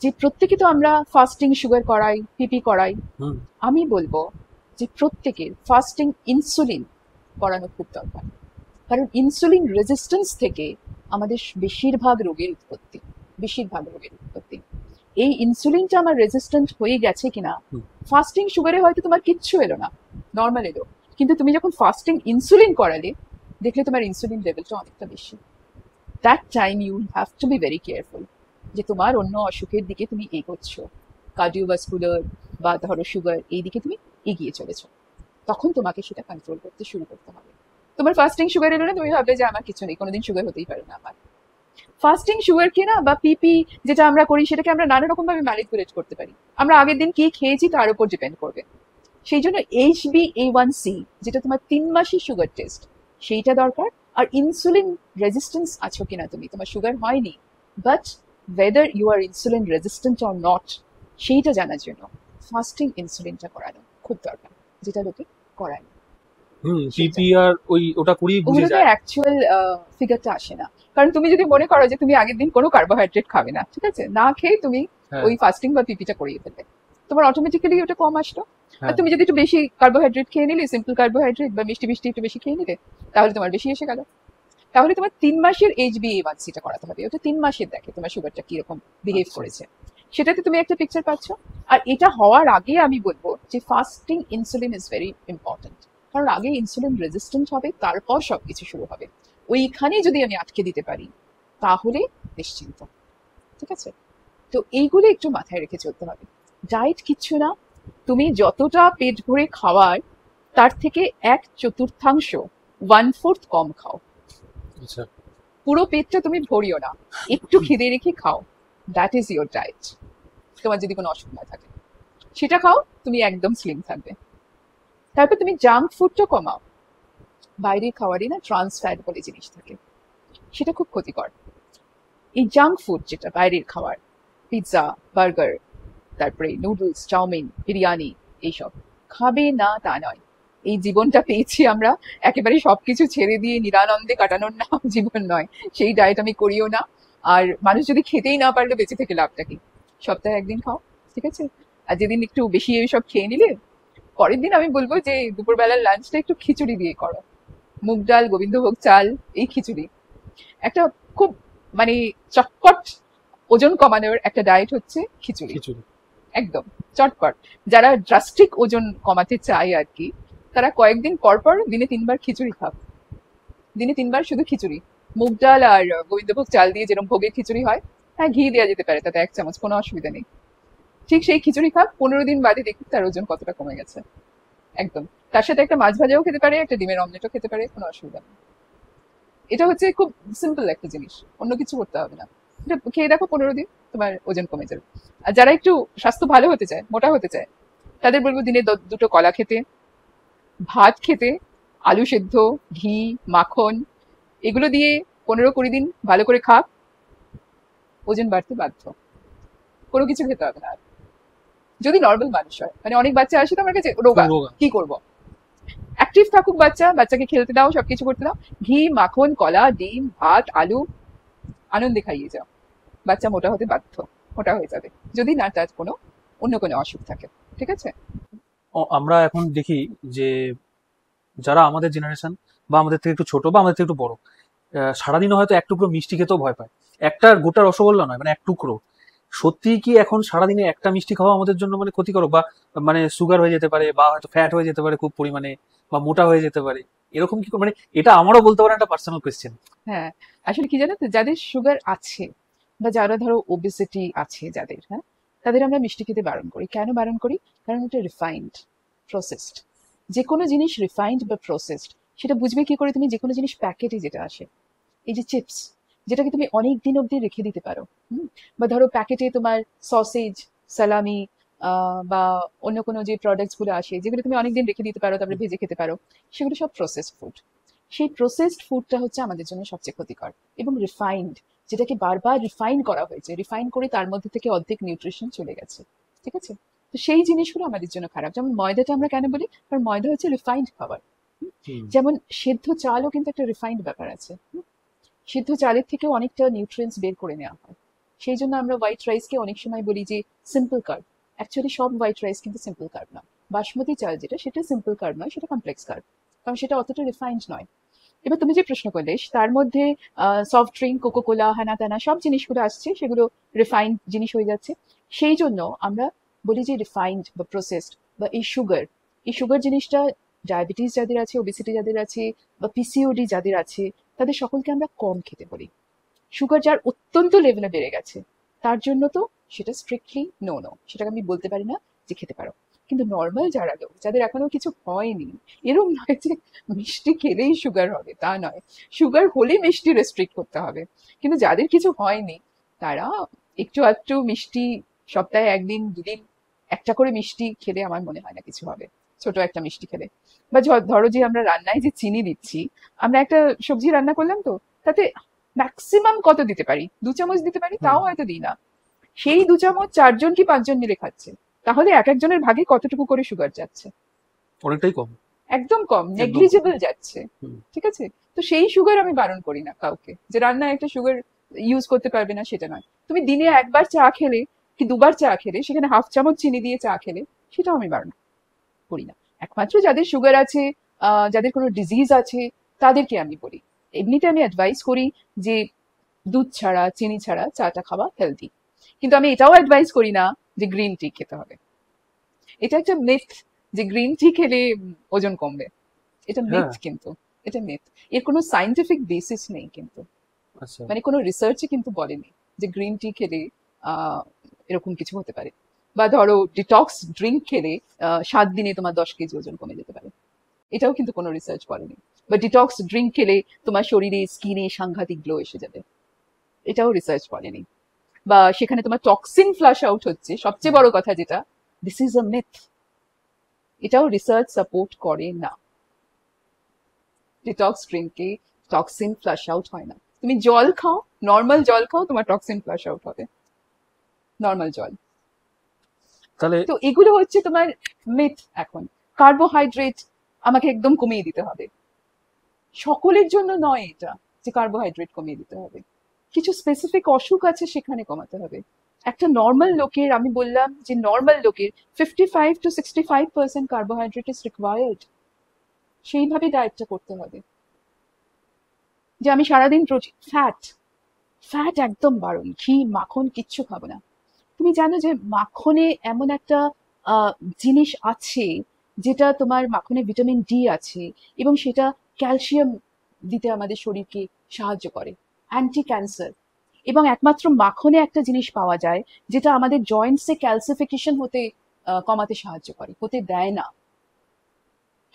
যে প্রত্যেকে তো আমরা ফাস্টিং সুগার করাই, পিপি করাই, হুম। আমি বলবো যে প্রত্যেকের ফাস্টিং ইনসুলিন করানো খুব দরকার। কারণ ইনসুলিন রেজিস্ট্যান্স থেকে আমাদের বেশিরভাগ রোগের উৎপত্তি, বেশিরভাগ রোগের উৎপত্তি। এই ইনসুলিনটা আমার রেজিস্ট্যান্ট হয়ে গেছে কিনা, হুম। ফাস্টিং সুগারে হয়তো তোমার কিচ্ছু এলো না, নর্মাল এলো, কিন্তু তুমি যখন ফাস্টিং ইনসুলিন করালে দেখলে তোমার ইনসুলিন লেভেলটা অনেকটা বেশি। That time you have to be very careful যে তোমার অন্য অসুখের দিকে তুমি এগোচ্ছ, কার্ডিওভাস্কুলার বা ধরো সুগার, এই দিকে তুমি এগিয়ে চলেছো, তখন তোমাকে সেটা কন্ট্রোল করতে শুরু করতে হবে। তোমার ফাস্টিং সুগার এলো না, তুমি ভাবলে যে আমার কিছু নেই, কোনোদিন সুগার হতেই পারে না আমার। ফাস্টিং সুগারকে না বা পিপি যেটা আমরা করি সেটাকে আমরা নানা রকম ভাবে ম্যানিপুলেট করতে পারি, আমরা আগের দিন কি খেয়েছি তার উপর ডিপেন্ড করবে। সেই জন্য HbA1c যেটা তোমার 3 মাসের সুগার টেস্ট সেইটা দরকার, আর ইনসুলিন রেজিস্ট্যান্স আছো কিনা তুমি, তোমার সুগার হয়নি but whether you are insulin resistant or not সেইটা জানার জন্য ফাস্টিং ইনসুলিনটা করানো খুব দরকার, যেটা লোকে করায় না। পিপিআর ওটা করিয়ে বুঝে ওগুলোতে যায়। অ্যাকচুয়াল ফিগারটা আসে না, কারণ তুমি যদি মনে করো যে তুমি আগের দিন কোনো কার্বোহাইড্রেট খাবে না, ঠিক আছে, না খেয়ে তুমি হ্যাঁ, ওই ফাস্টিং বা পিপিটা করিয়ে ফেলবে, তোমার অটোমেটিক্যালি ওটা কম আসলো। আর হ্যাঁ, তুমি যদি একটু বেশি কার্বোহাইড্রেট খেয়ে নিলে, সিম্পল কার্বোহাইড্রেট বা মিষ্টি মিষ্টি একটু বেশি খেয়ে নিলে, তাহলে তোমার বেশি এসে গেল। তাহলে তোমার 3 মাসের HbA1c-টা করাতে হবে, ওটা 3 মাসের দেখে তোমার সুগারটা কিরকম বিহেভ আচ্ছা, করেছে, সেটাতে তুমি একটা পিকচার পাচ্ছ। আর এটা হওয়ার আগে আমি বলবো যে fasting insulin is very important, কারণ আগে ইনসুলিন রেজিস্ট্যান্ট হবে, তারপর সবকিছু শুরু হবে। ওইখানে যদি আমি আটকে দিতে পারি তাহলে নিশ্চিন্ত, ঠিক আছে। তো এইগুলো একটু মাথায় রেখে চলতে হবে। ডায়েট কিচ্ছু না, তুমি যতটা পেট ভরে খাওয়ার তার থেকে 1/4 1/4 কম খাও। আচ্ছা, পুরো পেটটা তুমি ভরিও না, একটু খিদে রেখে খাও, দ্যাট ইজ ইয়োর ডায়েট। তোমার যদি কোনো অসুখ না থাকে সেটা খাও, তুমি একদম স্লিম থাকবে। তারপর তুমি জাঙ্ক ফুডটা কমাও। বাইরের খাওয়ারই না ট্রান্স ফ্যাট বলে জিনিস থাকে, সেটা খুব ক্ষতিকর। এই জাঙ্ক ফুড যেটা বাইরের খাবার, পিৎজা, বার্গার, তারপরে নুডলস, চাউমিন, বিরিয়ানি, এইসব খাবে না তা নয়। এই জীবনটা পেয়েছি আমরা একেবারে সবকিছু ছেড়ে দিয়ে নিরানন্দে কাটানোর নাম জীবন নয়, সেই ডায়েট আমি করিও না। আর মানুষ যদি খেতেই না পারলে বেঁচে থেকে লাভটা কি? সপ্তাহে একদিন খাও, ঠিক আছে। আর যেদিন একটু বেশি এইসব খেয়ে নিলে, পরের দিন আমি বলবো যে দুপুরবেলার লাঞ্চটা একটু খিচুড়ি দিয়ে করো, মুগ ডাল, গোবিন্দভোগ চাল, এই খিচুড়ি একটা খুব মানে চটপট ওজন কমানোর একটা ডায়েট হচ্ছে খিচুড়ি, খিচুড়ি। একদম চটপট। যারা ড্রাস্টিক ওজন কমাতে চায় আর কি, তারা কয়েকদিন পর পর দিনে 3 বার খিচুড়ি খাক, দিনে 3 বার শুধু খিচুড়ি, মুগ ডাল আর গোবিন্দভোগ চাল দিয়ে যেরকম ভোগের খিচুড়ি হয়, হ্যাঁ ঘি দেওয়া যেতে পারে তাতে 1 চামচ, কোনো অসুবিধা নেই। ঠিক সেই খিচুড়ি খাক, 15 দিন বাদে দেখুন তার ওজন কতটা কমে গেছে, একদম। তার সাথে একটা মাছ ভাজাও খেতে পারে, একটা ডিমের অমলেটও খেতে পারে, কোনো অসুবিধা নেই। এটা হচ্ছে খুব সিম্পল একটা জিনিস, অন্য কিছু করতে হবে না। এটা খেয়ে দেখো, 15 দিন তোমার ওজন কমে যাবে। আর যারা একটু স্বাস্থ্য ভালো হতে চায়, মোটা হতে চায়, তাদের বলবো দিনে দুটো কলা খেতে, ভাত খেতে, আলু সেদ্ধ, ঘি, মাখন, এগুলো দিয়ে 15-20 দিন ভালো করে খাক, ওজন বাড়তে বাধ্য। কোনো কিছু খেতে হবে না আর। যদি নর্মাল মানুষ হয়, মানে অনেক বাচ্চা আসে তো আমার কাছে রোগা, রোগা। কি করব? অ্যাক্টিভ থাকুক বাচ্চা, বাচ্চাকে খেলতে দাও, সবকিছু করতে দাও, ঘি, মাখন, কলা, ডিম, ভাত, আলু, আনন্দে খাইয়ে যাও, বাচ্চা মোটা হতে বাধ্য, মোটা হয়ে যাবে, যদি না তার কোনো অন্য কোনো অসুখ থাকে, ঠিক আছে। আমরা এখন দেখি যে যারা আমাদের জেনারেশন বা আমাদের থেকে একটু ছোট বা আমাদের থেকে একটু বড়, সারাদিনও হয়তো এক টুকরো মিষ্টি খেতেও ভয় পায়। একটা গোটা রসগোল্লা নয়, মানে এক টুকরো। সত্যি কি এখন সারাদিনে একটা মিষ্টি খাওয়া আমাদের জন্য মানে ক্ষতিকারক, বা মানে সুগার হয়ে যেতে পারে, বা হয়তো ফ্যাট হয়ে যেতে পারে খুব পরিমাণে, বা মোটা হয়ে যেতে পারে, এরকম কি মানে এটা আমারও বলতে পারেন একটা পার্সোনাল কোয়েশ্চেন। হ্যাঁ, আসলে কি জানো তো, যাদের সুগার আছে বা যারা ধরো ওবেসিটি আছে যাদের, হ্যাঁ, তাদের আমরা মিষ্টি খেতে বারণ করি। কেন বারণ করি? কারণ এটা রিফাইন্ড, প্রসেসড। যে কোনো জিনিস রিফাইন্ড বা প্রসেসড, সেটা বুঝবে কি করে তুমি? যে কোনো জিনিস প্যাকেটে যেটা আসে, এই যে চিপস, যেটাকে তুমি অনেক দিন অব্দি রেখে দিতে পারো, বা ধরো প্যাকেটে তোমার সসেজ, সালামি, বা অন্য কোনো যে প্রোডাক্টস গুলো আসে যেগুলো তুমি অনেকদিন রেখে দিতে পারো, তারপরে ভেজে খেতে পারো, সেগুলো সব প্রসেসড ফুড। সেই প্রসেসড ফুডটা হচ্ছে আমাদের জন্য সবচেয়ে ক্ষতিকর। এবং রিফাইন্ড, যেটাকে বারবার রিফাইন করা হয়েছে, রিফাইন করে তার মধ্যে থেকে অর্ধেক নিউট্রিশন চলে গেছে, ঠিক আছে। তো সেই জিনিসগুলো আমাদের জন্য খারাপ। যেমন ময়দাটা আমরা কেন বলি? কারণ ময়দা হচ্ছে রিফাইন্ড খাবার। যেমন সেদ্ধ চালও কিন্তু একটা রিফাইন্ড ব্যাপার আছে, সিদ্ধ চালের থেকেও অনেকটা নিউট্রিয়েন্টস বের করে নেওয়া হয়। সেই জন্য আমরা হোয়াইট রাইসকে অনেক সময় বলি যে সিম্পল কার্ব। অ্যাকচুয়ালি সব হোয়াইট রাইস কিন্তু সিম্পল কার্ব না। বাসমতি চাল যেটা, সেটা সিম্পল কার্ব নয়, সেটা কমপ্লেক্স কার্ব, কারণ সেটা অতটা রিফাইন্ড নয়। এবার তুমি যে প্রশ্ন করলে, তার মধ্যে সফট ড্রিঙ্ক, কোকো কোলা, হানা টানা সব জিনিসগুলো আসছে, সেগুলো রিফাইন্ড জিনিস হয়ে যাচ্ছে। সেই জন্য আমরা বলি যে রিফাইন্ড বা প্রসেসড বা এই সুগার জিনিসটা ডায়াবেটিস যাদের আছে, ওবেসিটি যাদের আছে, বা পিসিওডি যাদের আছে, তাদের সকলকে আমরা কম খেতে বলি। সুগার যার অত্যন্ত লেভেলে বেড়ে গেছে, তার জন্য তো সেটা স্ট্রিক্টলি নো নো, সেটাকে আমি বলতে পারি না যে খেতে পারো। কিন্তু নর্মাল যারা লোক, যাদের এখনো কিছু হয়নি, এরকম নয় যে মিষ্টি খেলেই সুগার হবে, তা নয়। সুগার হলে মিষ্টি রেস্ট্রিক্ট করতে হবে, কিন্তু যাদের কিছু হয়নি তারা একটু আধটু মিষ্টি, সপ্তাহে 1 দিন 2 দিন একটা করে মিষ্টি খেলে আমার মনে হয় না কিছু হবে। ছোট একটা মিষ্টি খেলে। বা ধরো যে আমরা রান্নায় যে চিনি দিচ্ছি, আমরা একটা সবজি রান্না করলাম তো, তাতে ম্যাক্সিমাম কত দিতে পারি, 2 চামচ দিতে পারি, হুম। তাও হয়তো দিই না। সেই 2 চামচ 4জন কি 5জন মিলে খাচ্ছে, তাহলে এক একজনের ভাগে কতটুকু করে সুগার যাচ্ছে? অনেকটাই কম। একদম কম, একদম কম। নেগলিজেবল যাচ্ছে। হুম। ঠিক আছে? তো সেই সুগার আমি বারণ করি না কাউকে, যে রান্নায় একটা সুগার ইউজ করতে পারবে না সেটা নয়। তুমি দিনে একবার চা খেলে কি দুবার চা খেলে, সেখানে 1/2 চামচ চিনি দিয়ে চা খেলে, সেটাও আমি বারণ করি না। একমাত্র যাদের সুগার আছে, যাদের কোনো ডিজিজ আছে, তাদেরকে আমি বলি। এমনিতে আমি অ্যাডভাইস করি যে দুধ ছাড়া, চিনি ছাড়া চাটা খাওয়া হেলদি। কিন্তু আমি এটাও অ্যাডভাইস করি না যে গ্রিন টি খেতে হবে। এটা একটা মিথ যে গ্রিন টি খেলে ওজন কমবে। এটা হ্যাঁ। মিথ, কিন্তু এটা মিথ। এর কোনো সাইন্টিফিক বেসিস নেই কিন্তু, আচ্ছা। মানে কোনো রিসার্চে কিন্তু বলেনি যে গ্রিন টি খেলে আহ, এরকম কিছু হতে পারে। বা ধরো ডিটক্স ড্রিঙ্ক খেলে 7 দিনে তোমার 10 কেজি ওজন কমে যেতে পারে, এটাও কিন্তু কোনো রিসার্চ বলেনি। বা ডিটক্স ড্রিঙ্ক খেলে তোমার শরীরে স্কিনে সাংঘাতিক গ্লো এসে যাবে, এটাও রিসার্চ বলেনি। বা সেখানে তোমার টক্সিন ফ্লাশ আউট হচ্ছে, সবচেয়ে বড় কথা যেটা, দিস ইজ আ মিথ, এটাও রিসার্চ সাপোর্ট করে না। ডিটক্স ড্রিঙ্কে টক্সিন ফ্লাশ আউট হয় না। তুমি জল খাও, নর্মাল জল খাও, তোমার টক্সিন ফ্লাশ আউট হবে, নর্মাল জল। তাহলে তো এগুলো হচ্ছে তোমার মিথ। এখন কার্বোহাইড্রেট আমাকে একদম কমিয়ে দিতে হবে, সকলের জন্য নয় এটা, যে কার্বোহাইড্রেট কমিয়ে দিতে হবে। কিছু স্পেসিফিক অসুখ আছে, সেখানে কমাতে হবে। একটা নর্মাল লোকের, আমি বললাম যে নর্মাল লোকের 55 to 65% কার্বোহাইড্রেট ইজ রিকোয়ার্ড, সেইভাবে ডায়েটটা করতে হবে। যে আমি সারাদিন প্রোটিন, ফ্যাট, ফ্যাট একদম বারণ, ঘি মাখন কিচ্ছু খাবো না। তুমি জানো যে মাখনে এমন একটা আহ, জিনিস আছে, যেটা তোমার মাখনে ভিটামিন ডি আছে, এবং সেটা ক্যালসিয়াম দিতে আমাদের শরীরকে সাহায্য করে, অ্যান্টি ক্যান্সার। এবং একমাত্র মাখনে একটা জিনিস পাওয়া যায় যেটা আমাদের জয়েন্টসে ক্যালসিফিকেশন হতে কমাতে সাহায্য করে, হতে দেয় না।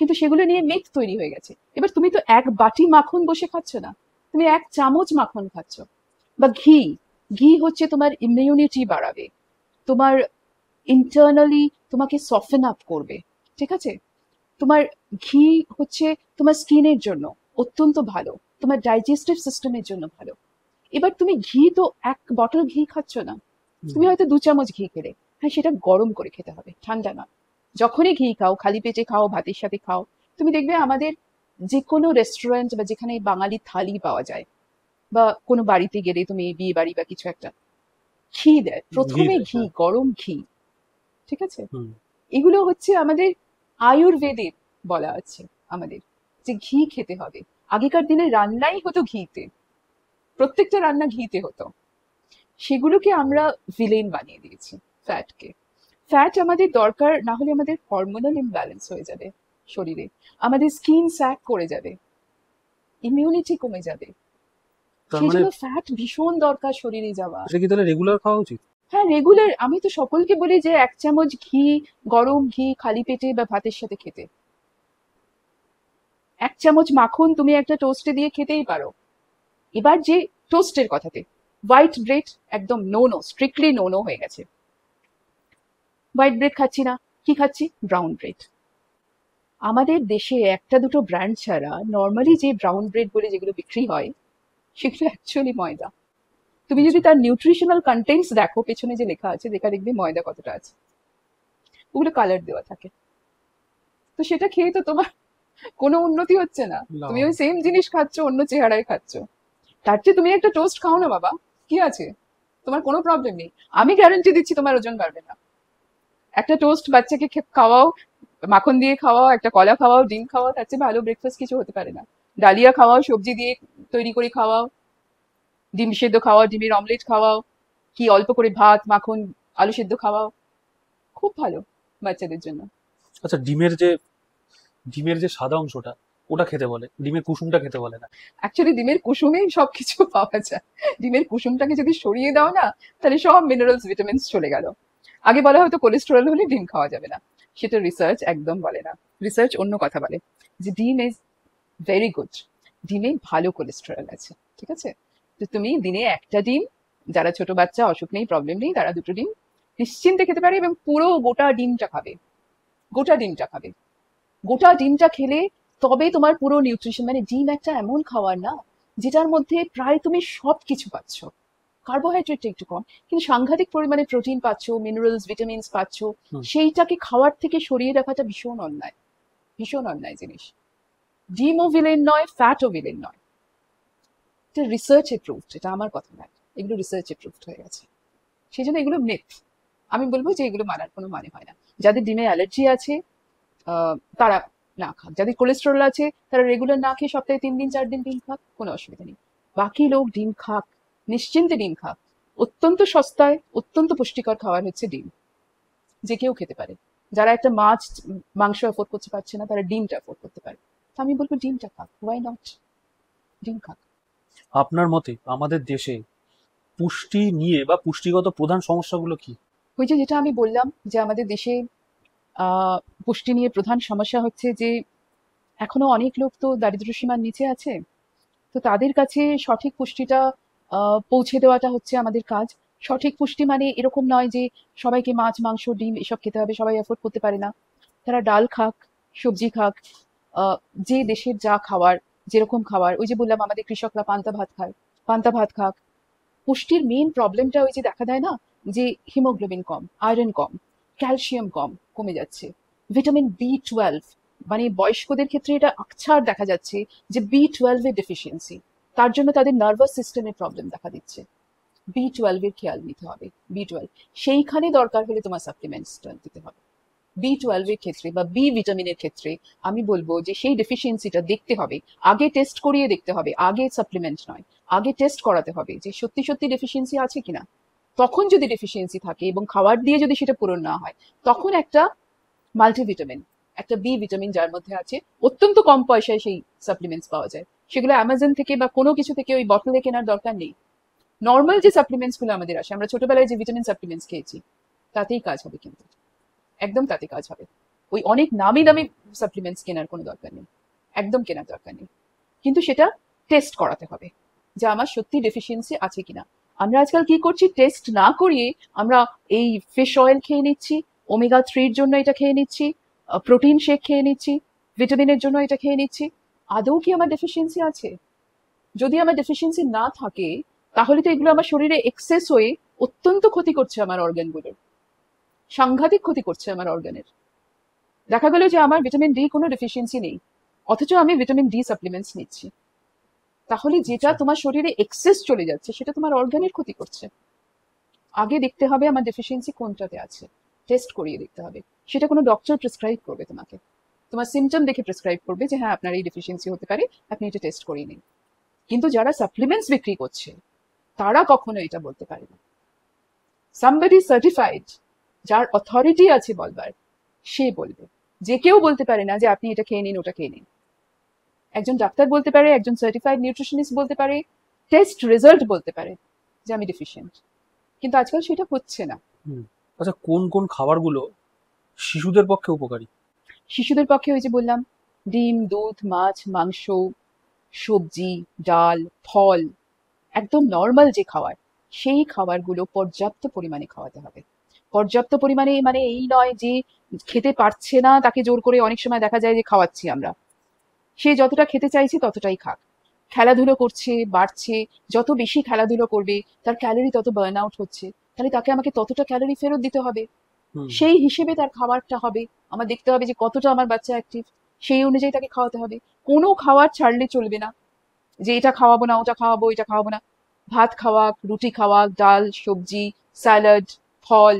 কিন্তু সেগুলো নিয়ে মিথ তৈরি হয়ে গেছে। এবার তুমি তো 1 বাটি মাখন বসে খাচ্ছ না, তুমি 1 চামচ মাখন খাচ্ছ। বা ঘি, ঘি হচ্ছে তোমার ইমিউনিটি বাড়াবে, তোমার ইন্টারনালি তোমাকে সফেন আপ করবে। ঠিক আছে? তোমার ঘি হচ্ছে তোমার স্কিনের জন্য অত্যন্ত ভালো, তোমার ডাইজেস্টিভ সিস্টেমের জন্য ভালো। এবার তুমি ঘি তো 1 বটল ঘি খাচ্ছ না, তুমি হয়তো 2 চামচ ঘি খেলে। হ্যাঁ, সেটা গরম করে খেতে হবে, ঠান্ডা না। যখনই ঘি খাও, খালি পেটে খাও, ভাতের সাথে খাও, তুমি দেখবে আমাদের যে কোনো রেস্টুরেন্ট বা যেখানে বাঙালি থালি পাওয়া যায়, বা কোনো বাড়িতে গেলে, তুমি বিয়ে বাড়ি বা কিছু একটা, ঘি দেয় ঘি প্রথমে, দেয়, ঘি, হ্যাঁ। গরম ঘি। ঠিক আছে? হুম। এগুলো হচ্ছে আমাদের আয়ুর্বেদে বলা আছে আমাদের, যে ঘি খেতে হবে। আগেকার দিনে রান্নাই হতো ঘিতে, প্রত্যেকটা রান্না ঘিতে হতো। সেগুলোকে আমরা ভিলেন বানিয়ে দিয়েছি, ফ্যাটকে। ফ্যাট আমাদের দরকার না হলে আমাদের হরমোনাল ইমব্যালেন্স হয়ে যাবে শরীরে, আমাদের স্কিন স্যাক করে যাবে, ইমিউনিটি কমে যাবে। তার সেই মানে জন্য ফ্যাট ভীষণ দরকার শরীরে যাওয়া। এটা কি তাহলে রেগুলার খাওয়া উচিত? হ্যাঁ, রেগুলার। আমি তো সকলকে বলি যে 1 চামচ ঘি, গরম ঘি খালি পেটে বা ভাতের সাথে খেতে। 1 চামচ মাখন তুমি একটা টোস্টে দিয়ে খেতেই পারো। এবার যে টোস্টের কথাতে, হোয়াইট ব্রেড একদম no no, strictly no no হয়ে গেছে। হোয়াইট ব্রেড খাচ্ছি না, কি খাচ্ছি? Brown bread. আমাদের দেশে একটা দুটো ব্র্যান্ড ছাড়া নর্মালি যে ব্রাউন ব্রেড বলে যেগুলো বিক্রি হয়, সেগুলো অ্যাকচুয়ালি ময়দা। তুমি যদি আচ্ছা। তার নিউট্রিশনাল কন্টেন্টস দেখো, পেছনে যে লেখা আছে, দেখা দেখবে ময়দা কতটা আছে। ওগুলো কালার দেওয়া থাকে। তো সেটা খেয়ে তো তোমার কোনো উন্নতি হচ্ছে না, তুমি লাভ। ওই সেম জিনিস খাচ্ছ, অন্য চেহারায় খাচ্ছ। তার চেয়ে তুমি একটা টোস্ট খাও না বাবা, কি আছে? তোমার কোনো প্রবলেম নেই, আমি গ্যারান্টি দিচ্ছি তোমার ওজন বাড়বে না। একটা টোস্ট বাচ্চাকে খাওয়াও, মাখন দিয়ে খাওয়াও, একটা কলা খাওয়াও, ডিম খাওয়াও, তার চেয়ে ভালো ব্রেকফাস্ট কিছু হতে পারে না। ডালিয়া খাওয়াও, সবজি দিয়ে তৈরি করে খাওয়াও, ডিম সেদ্ধ খাওয়াও, ডিমের অমলেট খাওয়াও, কি অল্প করে ভাত, মাখন, আলু সেদ্ধ খাওয়াও, খুব ভালো বাচ্চাদের জন্য। আচ্ছা, ডিমের যে সাদা অংশটা, ওটা খেতে বলে, ডিমের কুসুমটা খেতে বলে না? অ্যাকচুয়ালি ডিমের কুসুমেই সবকিছু পাওয়া যায়। ডিমের কুসুমটাকে যদি সরিয়ে দাও না, তাহলে সব মিনারেলস ভিটামিনস চলে গেল। আগে বলা হয়তো কোলেস্টেরল হলে ডিম খাওয়া যাবে না, সেটা রিসার্চ একদম বলে না। রিসার্চ অন্য কথা বলে, যে ডিম ইজ ভেরি গুড, ডিমে ভালো কোলেস্টেরল আছে। ঠিক আছে? তো তুমি দিনে একটা ডিম, যারা ছোট বাচ্চা, অসুখ নেই, প্রবলেম নেই, তারা 2টো ডিম নিশ্চিন্তে খেতে পারে, এবং পুরো গোটা ডিমটা খাবে, গোটা ডিমটা খাবে। গোটা ডিমটা খেলে তবে তোমার পুরো নিউট্রিশন, মানে ডিম একটা এমন খাবার না যেটার মধ্যে প্রায় তুমি সবকিছু পাচ্ছ। কার্বোহাইড্রেটটা একটু কম, কিন্তু সাংঘাতিক পরিমাণে প্রোটিন পাচ্ছ, মিনারেলস, ভিটামিনস পাচ্ছ। হুম। সেইটাকে খাওয়ার থেকে সরিয়ে রাখাটা ভীষণ অন্যায়, ভীষণ অন্যায় জিনিস। ডিমও ভিলেন নয়, ফ্যাটও ভিলেন নয়। এটা রিসার্চে প্রুভড, এটা আমার কথা নয়, এগুলো রিসার্চে প্রুভড হয়ে গেছে। সেই জন্য এগুলো মিথ। আমি বলবো যে এগুলো মানার কোনো মানে হয় না। যাদের ডিমে অ্যালার্জি আছে তারা না খাক, যাদের কোলেস্টেরল আছে তারা রেগুলার না খেয়ে সপ্তাহে 3 দিন 4 দিন ডিম খাক, কোনো অসুবিধা নেই। বাকি লোক ডিম খাক, নিশ্চিন্তে ডিম খাক। অত্যন্ত সস্তায় অত্যন্ত পুষ্টিকর খাবার হচ্ছে ডিম, যে কেউ খেতে পারে। যারা একটা মাছ মাংস অ্যাফোর্ড করতে পারছে না তারা ডিমটা অ্যাফোর্ড করতে পারে। তো আমি বলবো ডিমটা খাক, ওয়াই নট, ডিম খাক। আপনার মতে আমাদের দেশে পুষ্টি নিয়ে বা পুষ্টিগত প্রধান সমস্যাগুলো কি? ওই যে যেটা আমি বললাম যে আমাদের দেশে পুষ্টি নিয়ে প্রধান সমস্যা হচ্ছে যে এখনো অনেক লোক তো দারিদ্র্য সীমার নিচে আছে। তো তাদের কাছে সঠিক পুষ্টিটা পৌঁছে দেওয়াটা হচ্ছে আমাদের কাজ। সঠিক পুষ্টি মানে এরকম নয় যে সবাইকে মাছ মাংস ডিম এসব খেতে হবে, সবাই অ্যাফোর্ড করতে পারে না। তারা ডাল খাক, সবজি খাক, যে দেশের যা খাওয়ার, যেরকম খাওয়ার, ওই যে বললাম আমাদের কৃষকরা পান্তা ভাত খায়, পান্তা ভাত খাক। পুষ্টির মেইন প্রবলেমটা ওই যে দেখা দেয় না, যে হিমোগ্লোবিন কম, আয়রন কম, ক্যালসিয়াম কমে যাচ্ছে। ভিটামিন B12, মানে বয়স্কদের ক্ষেত্রে এটা আকছার দেখা যাচ্ছে যে B12 এর ডেফিসিয়েন্সি, তার জন্য তাদের নার্ভাস সিস্টেমের প্রবলেম দেখা দিচ্ছে। B12 এর খেয়াল নিতে হবে। B12 সেইখানে দরকার হলে তোমার সাপ্লিমেন্টস দিতে হবে। B12 এর ক্ষেত্রে বা বি ভিটামিনের ক্ষেত্রে আমি বলবো যে সেই ডেফিসিয়েন্সিটা দেখতে হবে, আগে টেস্ট করিয়ে দেখতে হবে, আগে সাপ্লিমেন্ট নয়, আগে টেস্ট করাতে হবে যে সত্যি সত্যি ডেফিসিয়েন্সি আছে কিনা। তখন যদি ডেফিসিয়েন্সি থাকে এবং খাবার দিয়ে যদি সেটা পূরণ না হয়, তখন একটা মাল্টিভিটামিন, একটা বি ভিটামিন যার মধ্যে আছে, অত্যন্ত কম পয়সায় সেই সাপ্লিমেন্টস পাওয়া যায়। সেগুলো অ্যামাজন থেকে বা কোনো কিছু থেকে ওই বটলে কেনার দরকার নেই। নর্মাল যে সাপ্লিমেন্টস গুলো আমাদের আসে, আমরা ছোটবেলায় যে ভিটামিন সাপ্লিমেন্টস খেয়েছি, তাতেই কাজ হবে, কিন্তু একদম তাতে কাজ হবে। ওই অনেক নামি দামি সাপ্লিমেন্টস কেনার কোনো দরকার নেই, একদম কেনার দরকার নেই। কিন্তু সেটা টেস্ট করাতে হবে যে আমার সত্যি ডেফিসিয়েন্সি আছে কিনা। আমরা আজকাল কি করছি, টেস্ট না করিয়ে আমরা এই ফিশ অয়েল খেয়ে নিচ্ছি, ওমেগা 3-র জন্য এটা খেয়ে নিচ্ছি, প্রোটিন শেক খেয়ে নিচ্ছি, ভিটামিনের জন্য এটা খেয়ে নিচ্ছি। আদৌ কি আমার ডেফিসিয়েন্সি আছে? যদি আমার ডেফিসিয়েন্সি না থাকে, তাহলে তো এগুলো আমার শরীরে এক্সেস হয়ে অত্যন্ত ক্ষতি করছে আমার অর্গানগুলোর, সাংঘাতিক ক্ষতি করছে আমার অর্গানের। দেখা গেল যে আমার ভিটামিন D কোনো ডেফিসিয়েন্সি নেই, অথচ আমি ভিটামিন D সাপ্লিমেন্টস নিচ্ছি। তাহলে যেটা আচ্ছা। তোমার শরীরে এক্সেস চলে যাচ্ছে সেটা তোমার অর্গানের ক্ষতি করছে। আগে দেখতে হবে আমার ডেফিসিয়েন্সি কোনটাতে আছে, টেস্ট করিয়ে দেখতে হবে। সেটা কোনো ডক্টর প্রেসক্রাইব করবে তোমাকে, তোমার সিমটম দেখে প্রেসক্রাইব করবে যে হ্যাঁ আপনার এই ডেফিসিয়েন্সি হতে পারে, আপনি এটা টেস্ট করিয়ে নিন। কিন্তু যারা সাপ্লিমেন্টস বিক্রি করছে তারা কখনো এটা বলতে পারে না। সামবডি সার্টিফাইড, যার অথরিটি আছে বলবার, সে বলবে। যে কেউ বলতে পারে না যে আপনি এটা খেয়ে নিন ওটা খেয়ে নিন। একজন ডাক্তার বলতে পারে, একজন সার্টিফাইড নিউট্রিশনিস্ট বলতে পারে, টেস্ট রেজাল্ট বলতে পারে যে আমি ডেফিসিয়েন্ট। কিন্তু আজকাল সেটা হচ্ছে না। হুম। আচ্ছা, কোন কোন খাবারগুলো শিশুদের পক্ষে উপকারী? শিশুদের পক্ষে ওই যে বললাম, ডিম, দুধ, মাছ, মাংস, সবজি, ডাল, ফল, একদম নর্মাল যে খাবার, সেই খাবারগুলো পর্যাপ্ত পরিমাণে খাওয়াতে হবে। পর্যাপ্ত পরিমাণে মানে এই নয় যে খেতে পারছে না তাকে জোর করে অনেক সময় দেখা যায় যে খাওয়াচ্ছি আমরা। সে যতটা খেতে চাইছে ততটাই খাক। খেলাধুলো করছে, বাড়ছে, যত বেশি খেলাধুলো করবে তার ক্যালোরি তত বার্ন আউট হচ্ছে, তাহলে তাকে আমাকে ততটা ক্যালোরি ফেরত দিতে হবে। হুম। সেই হিসেবে তার খাবারটা হবে। আমার দেখতে হবে যে কতটা আমার বাচ্চা অ্যাক্টিভ, সেই অনুযায়ী তাকে খাওয়াতে হবে। কোনো খাবার ছাড়লে চলবে না, যে এটা খাওয়াবো না ওটা খাওয়াবো, এটা খাওয়াবো না। ভাত খাওয়াক, রুটি খাওয়াক, ডাল, সবজি, স্যালাড, ফল,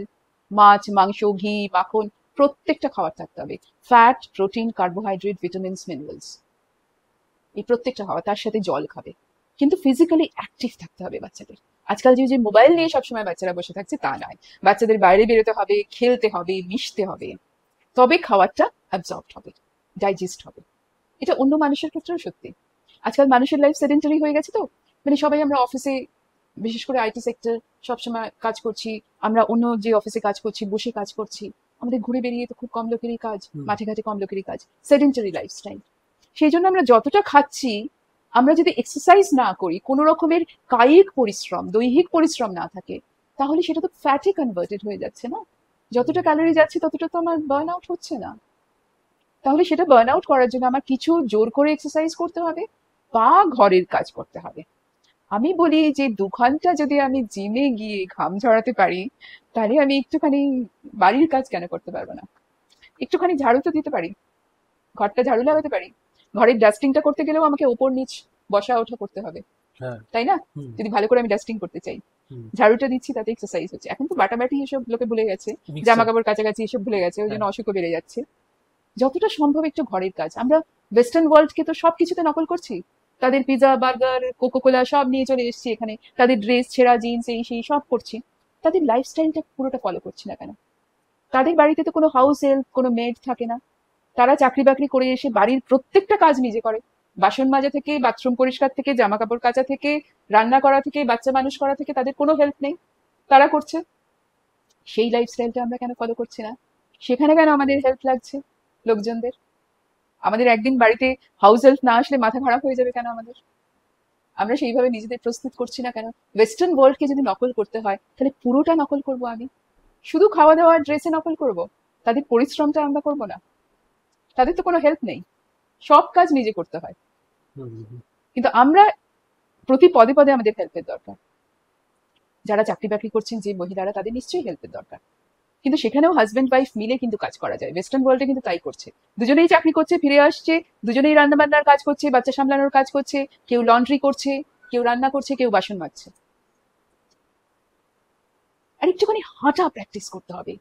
মাছ, মাংস, ঘি, মাখন, প্রত্যেকটা খাবার থাকতে হবে। Fat, protein, carbohydrate, vitamins, minerals, এই প্রত্যেকটা খাওয়া, তার সাথে জল খাবে। কিন্তু ফিজিক্যালি অ্যাক্টিভ থাকতে হবে বাচ্চাদের। আজকাল যে মোবাইল নিয়ে সবসময় বাচ্চারা বসে থাকছে তা নয়, বাচ্চাদের বাইরে বেরোতে হবে, খেলতে হবে, মিশতে হবে, তবে খাবারটা অ্যাবজর্ব হবে, ডাইজেস্ট হবে। এটা অন্য মানুষের ক্ষেত্রেও সত্যি। আজকাল মানুষের লাইফ সেডেন্টারি হয়ে গেছে, তো মানে সবাই আমরা অফিসে, বিশেষ করে IT সেক্টর, সবসময় কাজ করছি। আমরা অন্য যে অফিসে কাজ করছি বসে কাজ করছি, আমাদের ঘুরে বেরিয়ে তো খুব কম লোকেরই কাজ, হুম। মাঠে ঘাটে কম লোকেরই কাজ, সেডেন্টারি লাইফস্টাইল। সেই জন্য আমরা যতটা খাচ্ছি, আমরা যদি এক্সারসাইজ না করি, কোনো রকমের কায়িক পরিশ্রম, দৈহিক পরিশ্রম না থাকে, তাহলে সেটা তো ফ্যাটে কনভার্টেড হয়ে যাচ্ছে না। যতটা ক্যালোরি যাচ্ছে ততটা তো আমার বার্ন আউট হচ্ছে না। তাহলে সেটা বার্ন আউট করার জন্য আমার কিছু জোর করে এক্সারসাইজ করতে হবে বা ঘরের কাজ করতে হবে। আমি বলি যে 2 ঘন্টা যদি আমি জিমে গিয়ে ঘাম ঝরাতে পারি, তাহলে আমি একটুখানি বাড়ির কাজ কেন করতে পারবো না? একটুখানি ঝাড়ু তো দিতে পারি, ঘরটা ঝাড়ু লাগাতে পারি। ঘরের ডাস্টিংটা করতে গেলেও আমাকে ওপর নিচ বসা ওঠা করতে হবে, হ্যাঁ। তাই না? হুম, যদি ভালো করে আমি ডাস্টিং করতে চাই, হুম। ঝাড়ুটা দিচ্ছি তাতে এক্সারসাইজ হচ্ছে। এখন তো বাটাবাটি এসব লোকে ভুলে গেছে, Mixture, জামা কাপড় কাছাকাছি এসব ভুলে গেছে, ওই জন্য হ্যাঁ। অসুখও বেড়ে যাচ্ছে। যতটা সম্ভব একটু ঘরের কাজ। আমরা ওয়েস্টার্ন ওয়ার্ল্ডকে তো সবকিছুতে নকল করছি, তাদের পিৎজা বার্গার কোকো কোলা সব নিয়ে চলে এসেছি এখানে, তাদের ড্রেস ছেঁড়া জিন্স এই সেই সব করছি, তাদের লাইফস্টাইলটা পুরোটা ফলো করছি না কেন? তাদের বাড়িতে তো কোনো হাউস হেল্প, কোনো মেড থাকে না, তারা চাকরি বাকরি করে এসে বাড়ির প্রত্যেকটা কাজ নিজে করে, বাসন মাজা থেকে বাথরুম পরিষ্কার থেকে জামা কাপড় কাচা থেকে রান্না করা থেকে বাচ্চা মানুষ করা থেকে তাদের কোনো হেল্প নেই, তারা করছে। সেই লাইফস্টাইলটা আমরা কেন ফলো করছি না? সেখানে কেন আমাদের হেল্প লাগছে লোকজনদের? আমাদের একদিন বাড়িতে হাউস হেল্প না আসলে মাথা খারাপ হয়ে যাবে কেন আমাদের? আমরা সেইভাবে নিজেদের প্রস্তুত করছি না কেন? ওয়েস্টার্ন ওয়ার্ল্ডকে যদি নকল করতে হয় তাহলে পুরোটা নকল করব আমি, শুধু খাওয়া দাওয়া ড্রেসে নকল করব, তাদের পরিশ্রমটা আমরা করব না। তাদের তো কোনো হেল্প নেই, সব কাজ নিজে করতে হয়। হুম, হুম, হুম। কিন্তু আমরা প্রতি পদে পদে আমাদের হেল্পের দরকার। যারা চাকরি বাকরি করছেন যে মহিলারা, তাদের নিশ্চয়ই হেল্পের দরকার, কিন্তু সেখানেও হাজবেন্ড ওয়াইফ মিলে কিন্তু কাজ করা যায়। ওয়েস্টার্ন ওয়ার্ল্ডে কিন্তু তাই করছে, দুজনেই চাকরি করছে, ফিরে আসছে, দুজনেই রান্না বান্নার কাজ করছে, বাচ্চা সামলানোর কাজ করছে, কেউ লন্ড্রি করছে, কেউ রান্না করছে, কেউ বাসন মাজছে। আর একটুখানি হাঁটা প্র্যাকটিস করতে হবে।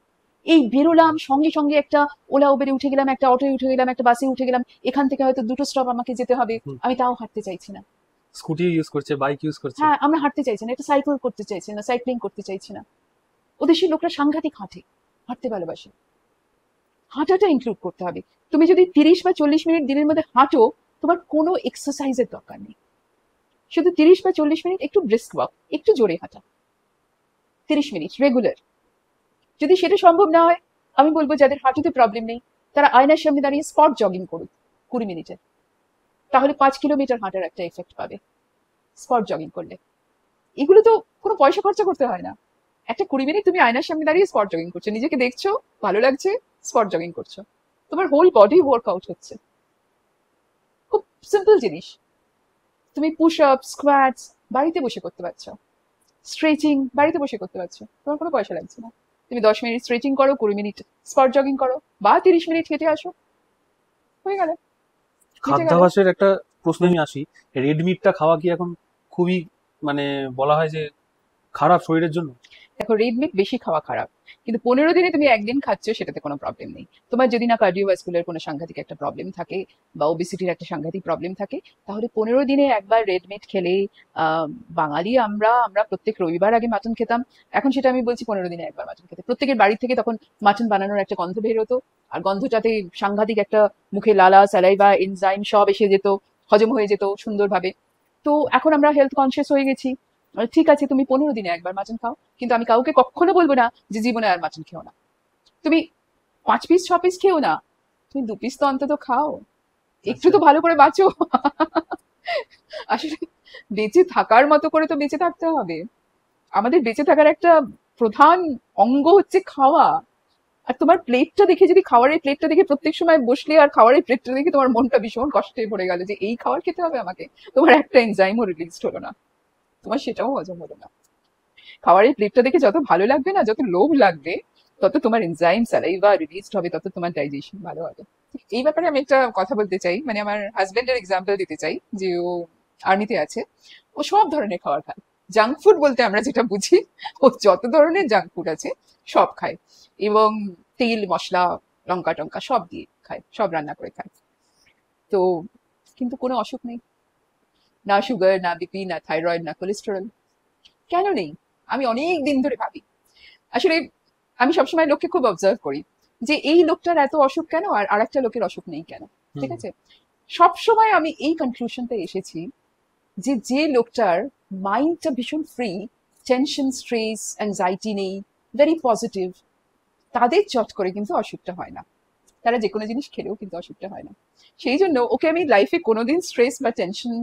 এই বেরোলাম, সঙ্গে সঙ্গে একটা ওলা উবেরে উঠে গেলাম, একটা অটোয় উঠে গেলাম, একটা বাসে উঠে গেলাম, এখান থেকে হয়তো 2টো স্টপ আমাকে যেতে হবে, হুম। আমি তাও হাঁটতে চাইছি না। স্কুটি ইউজ করছে, বাইক ইউজ করছে। হ্যাঁ, আমরা হাঁটতে চাইছি না, একটা সাইকেল করতে চাইছি না, সাইক্লিং করতে চাইছি না। ওদের সেই লোকরা সাংঘাতিক হাঁটে, হাঁটতে ভালোবাসে। হাঁটাটা ইনক্লুড করতে হবে। তুমি যদি 30 বা 40 মিনিট দিনের মধ্যে হাঁটো, তোমার কোনো এক্সারসাইজের দরকার নেই, শুধু 30 বা 40 মিনিট একটু ব্রিস্ক ওয়াক, একটু জোরে হাঁটা, 30 মিনিট রেগুলার। যদি সেটা সম্ভব না হয়, আমি বলবো যাদের হাঁটুতে প্রবলেম নেই তারা আয়নার সামনে দাঁড়িয়ে স্পট জগিং করুক 20 মিনিটের, তাহলে 5 কিলোমিটার হাঁটার একটা এফেক্ট পাবে স্পট জগিং করলে। এগুলো তো কোনো পয়সা খরচা করতে হয় না। একটা 20 মিনিট তুমি আয়নার সামনে দাঁড়িয়ে স্পট জগিং করছো, নিজেকে দেখছো, ভালো লাগছে, স্পট জগিং করছো, তোমার হোল বডি ওয়ার্কআউট হচ্ছে। খুব সিম্পল জিনিস। তুমি পুশ আপ স্কোয়াটস বাড়িতে বসে করতে পারছো, স্ট্রেচিং বাড়িতে বসে করতে পারছো, তোমার কোনো পয়সা লাগছে না। তুমি 10 মিনিট স্ট্রেচিং করো, 20 মিনিট স্পট জগিং করো, বা 30 মিনিট হেঁটে আসো, হয়ে গেল, মিটে গেল। খাদ্যাভ্যাসের একটা প্রশ্ন আমি আসি, রেড মিটটা খাওয়া কি এখন খুবই, মানে বলা হয় যে খারাপ শরীরের জন্য? দেখো, রেড মিট বেশি খাওয়া খারাপ, কিন্তু 15 দিনে তুমি একদিন খাচ্ছ সেটাতে কোনো প্রবলেম নেই। তোমার যদি না কার্ডিওভাস্কুলার কোনো সাংঘাতিক একটা প্রবলেম থাকে বা ওবেসিটির একটা সাংঘাতিক প্রবলেম থাকে, তাহলে 15 দিনে একবার রেড মিট খেলে, আহ, বাঙালি আমরা আমরা প্রত্যেক রবিবার আগে মাটন খেতাম, এখন সেটা আমি বলছি 15 দিনে একবার মাটন খেতে। প্রত্যেকের বাড়ি থেকে তখন মাটন বানানোর একটা গন্ধ বের হতো, আর গন্ধটাতে সাংঘাতিক একটা মুখে লালা স্যালাইভা এনজাইম সব এসে যেত, হজম হয়ে যেত সুন্দরভাবে। তো এখন আমরা হেলথ কনসিয়াস হয়ে গেছি, ঠিক আছে তুমি 15 দিনে একবার মাটন খাও, কিন্তু আমি কাউকে কখনো বলবো না যে জীবনে আর মাটন খেও না। তুমি 5 পিস 6 পিস খেও না, তুমি 2 পিস তো অন্তত খাও, একটু আচ্ছা। তো ভালো করে বাঁচো। আসলে বেঁচে থাকার মতো করে তো বেঁচে থাকতে হবে। আমাদের বেঁচে থাকার একটা প্রধান অঙ্গ হচ্ছে খাওয়া। আর তোমার প্লেটটা দেখে, যদি খাবারের প্লেটটা দেখে প্রত্যেক সময় বসলে আর খাবারের প্লেটটা দেখে তোমার মনটা ভীষণ কষ্টে পড়ে গেল যে এই খাবার খেতে হবে আমাকে, তোমার একটা এনজাইমও রিলিজ হলো না, তোমার সেটাও হজম হলো না। খাবারের প্লেটটা দেখে যত ভালো লাগবে না, যত লোভ লাগবে, তত তোমার এনজাইম স্যালাইভা রিলিজড হবে, তত তোমার ডাইজেশন ভালো হবে। এই ব্যাপারে আমি একটা কথা বলতে চাই, মানে আমার হাজবেন্ডের এক্সাম্পল দিতে চাই, যে ও আর্মিতে আছে, ও সব ধরনের খাবার খায়। জাঙ্ক ফুড বলতে আমরা যেটা বুঝি, ও যত ধরনের জাঙ্ক ফুড আছে সব খায়, এবং তেল মশলা লঙ্কা টঙ্কা সব দিয়ে খায়, সব রান্না করে খায়। তো কিন্তু কোনো অসুখ নেই, না সুগার, না বিপি, না থাইরয়েড, না কোলেস্টেরল। কেন নেই? আমি অনেক দিন ধরে ভাবি। আসলে আমি সবসময় লোককে খুব অবজার্ভ করি যে এই লোকটার এত অসুখ কেন আর আরেকটা লোকের অসুখ নেই কেন। ঠিক হুম। আছে, সব সময় আমি এই কনক্লুশনটা এসেছি যে যে লোকটার মাইন্ডটা ভীষণ ফ্রি, টেনশন স্ট্রেস অ্যাংজাইটি নেই, ভেরি পজিটিভ, তাদের চট করে কিন্তু অসুখটা হয় না। তারা যে কোনো জিনিস খেলেও কিন্তু অসুখটা হয় না। সেই জন্য ওকে আমি লাইফে কোনোদিন স্ট্রেস বা টেনশন,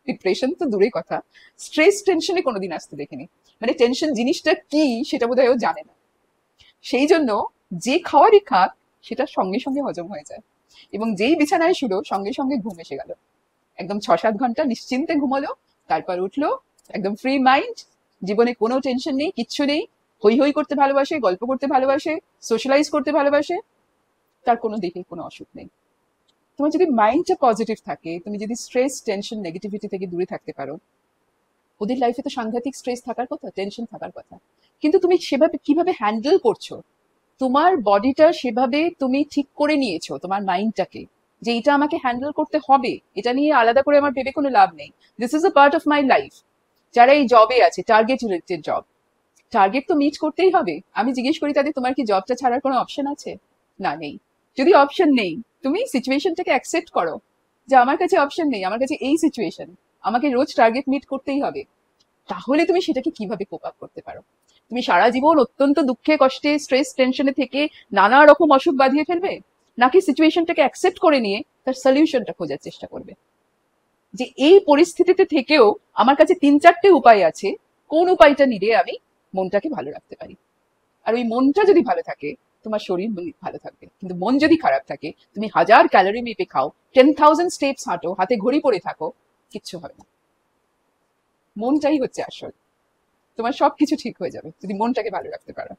ডিপ্রেশন তো দূরের কথা, স্ট্রেস টেনশনে কোনোদিন আসতে দেখিনি। মানে টেনশন জিনিসটা কি সেটা বোধহয় ও জানে না। সেই জন্য যে খাওয়ারই খাক সেটা সঙ্গে সঙ্গে হজম হয়ে যায়। এবং যেই বিছানায় শুলো সঙ্গে সঙ্গে ঘুম এসে গেল। একদম 6-7 ঘন্টা নিশ্চিন্তে ঘুমালো, তারপর উঠলো, একদম ফ্রি মাইন্ড, জীবনে কোনো টেনশন নেই, কিচ্ছু নেই, হই হই করতে ভালোবাসে, গল্প করতে ভালোবাসে, সোশ্যালাইজ করতে ভালোবাসে, তার কোনো দিকে কোনো অসুখ নেই। তোমার যদি মাইন্ডটা পজিটিভ থাকে, তুমি যদি স্ট্রেস, টেনশন, নেগেটিভিটি থেকে দূরে থাকতে পারো, ওদের লাইফে তো সাংঘাতিক স্ট্রেস থাকার কথা, টেনশন থাকার কথা, কিন্তু তুমি সেভাবে কিভাবে হ্যান্ডেল করছো, তোমার বডিটা সেভাবে তুমি ঠিক করে নিয়েছো, তোমার মাইন্ডটাকে, যে এটা আমাকে হ্যান্ডেল করতে হবে, এটা নিয়ে আলাদা করে আমার ভেবে কোনো লাভ নেই, this is a part of my life. যারা এই জবে আছে, টার্গেট রিলেটেড জব, টার্গেট তো মিট করতেই হবে। আমি জিজ্ঞেস করি তাদের, তোমার কি জবটা ছাড়ার কোনো অপশন আছে? না, নেই। যদি অপশন নেই, তুমি সিচুয়েশনটাকে অ্যাকসেপ্ট করো যে আমার কাছে অপশন নেই, আমার কাছে এই সিচুয়েশন, আমাকে রোজ টার্গেট মিট করতেই হবে। তাহলে তুমি সেটাকে কিভাবে কোপ আপ করতে পারো? তুমি সারা জীবন অত্যন্ত দুঃখে, কষ্টে, স্ট্রেস, টেনশনে থেকে নানা রকম অসুখ বাঁধিয়ে ফেলবে, নাকি সিচুয়েশনটাকে অ্যাকসেপ্ট করে নিয়ে তার সলিউশনটা খোঁজার চেষ্টা করবে, যে এই পরিস্থিতিতে থেকেও আমার কাছে 3-4টে উপায় আছে, কোন উপায়টা নিলে আমি মনটাকে ভালো রাখতে পারি। আর ওই মনটা যদি ভালো থাকে, তোমার শরীর ভালো থাকবে। কিন্তু মন যদি খারাপ থাকে, তুমি 1000 ক্যালোরি মেপে খাও, 10,000 স্টেপস হাঁটো, হাতে ঘড়ি পরে থাকো, কিচ্ছু হবে না। মনটাই হচ্ছে আসল। তোমার সবকিছু ঠিক হয়ে যাবে যদি মনটাকে ভালো রাখতে পারো।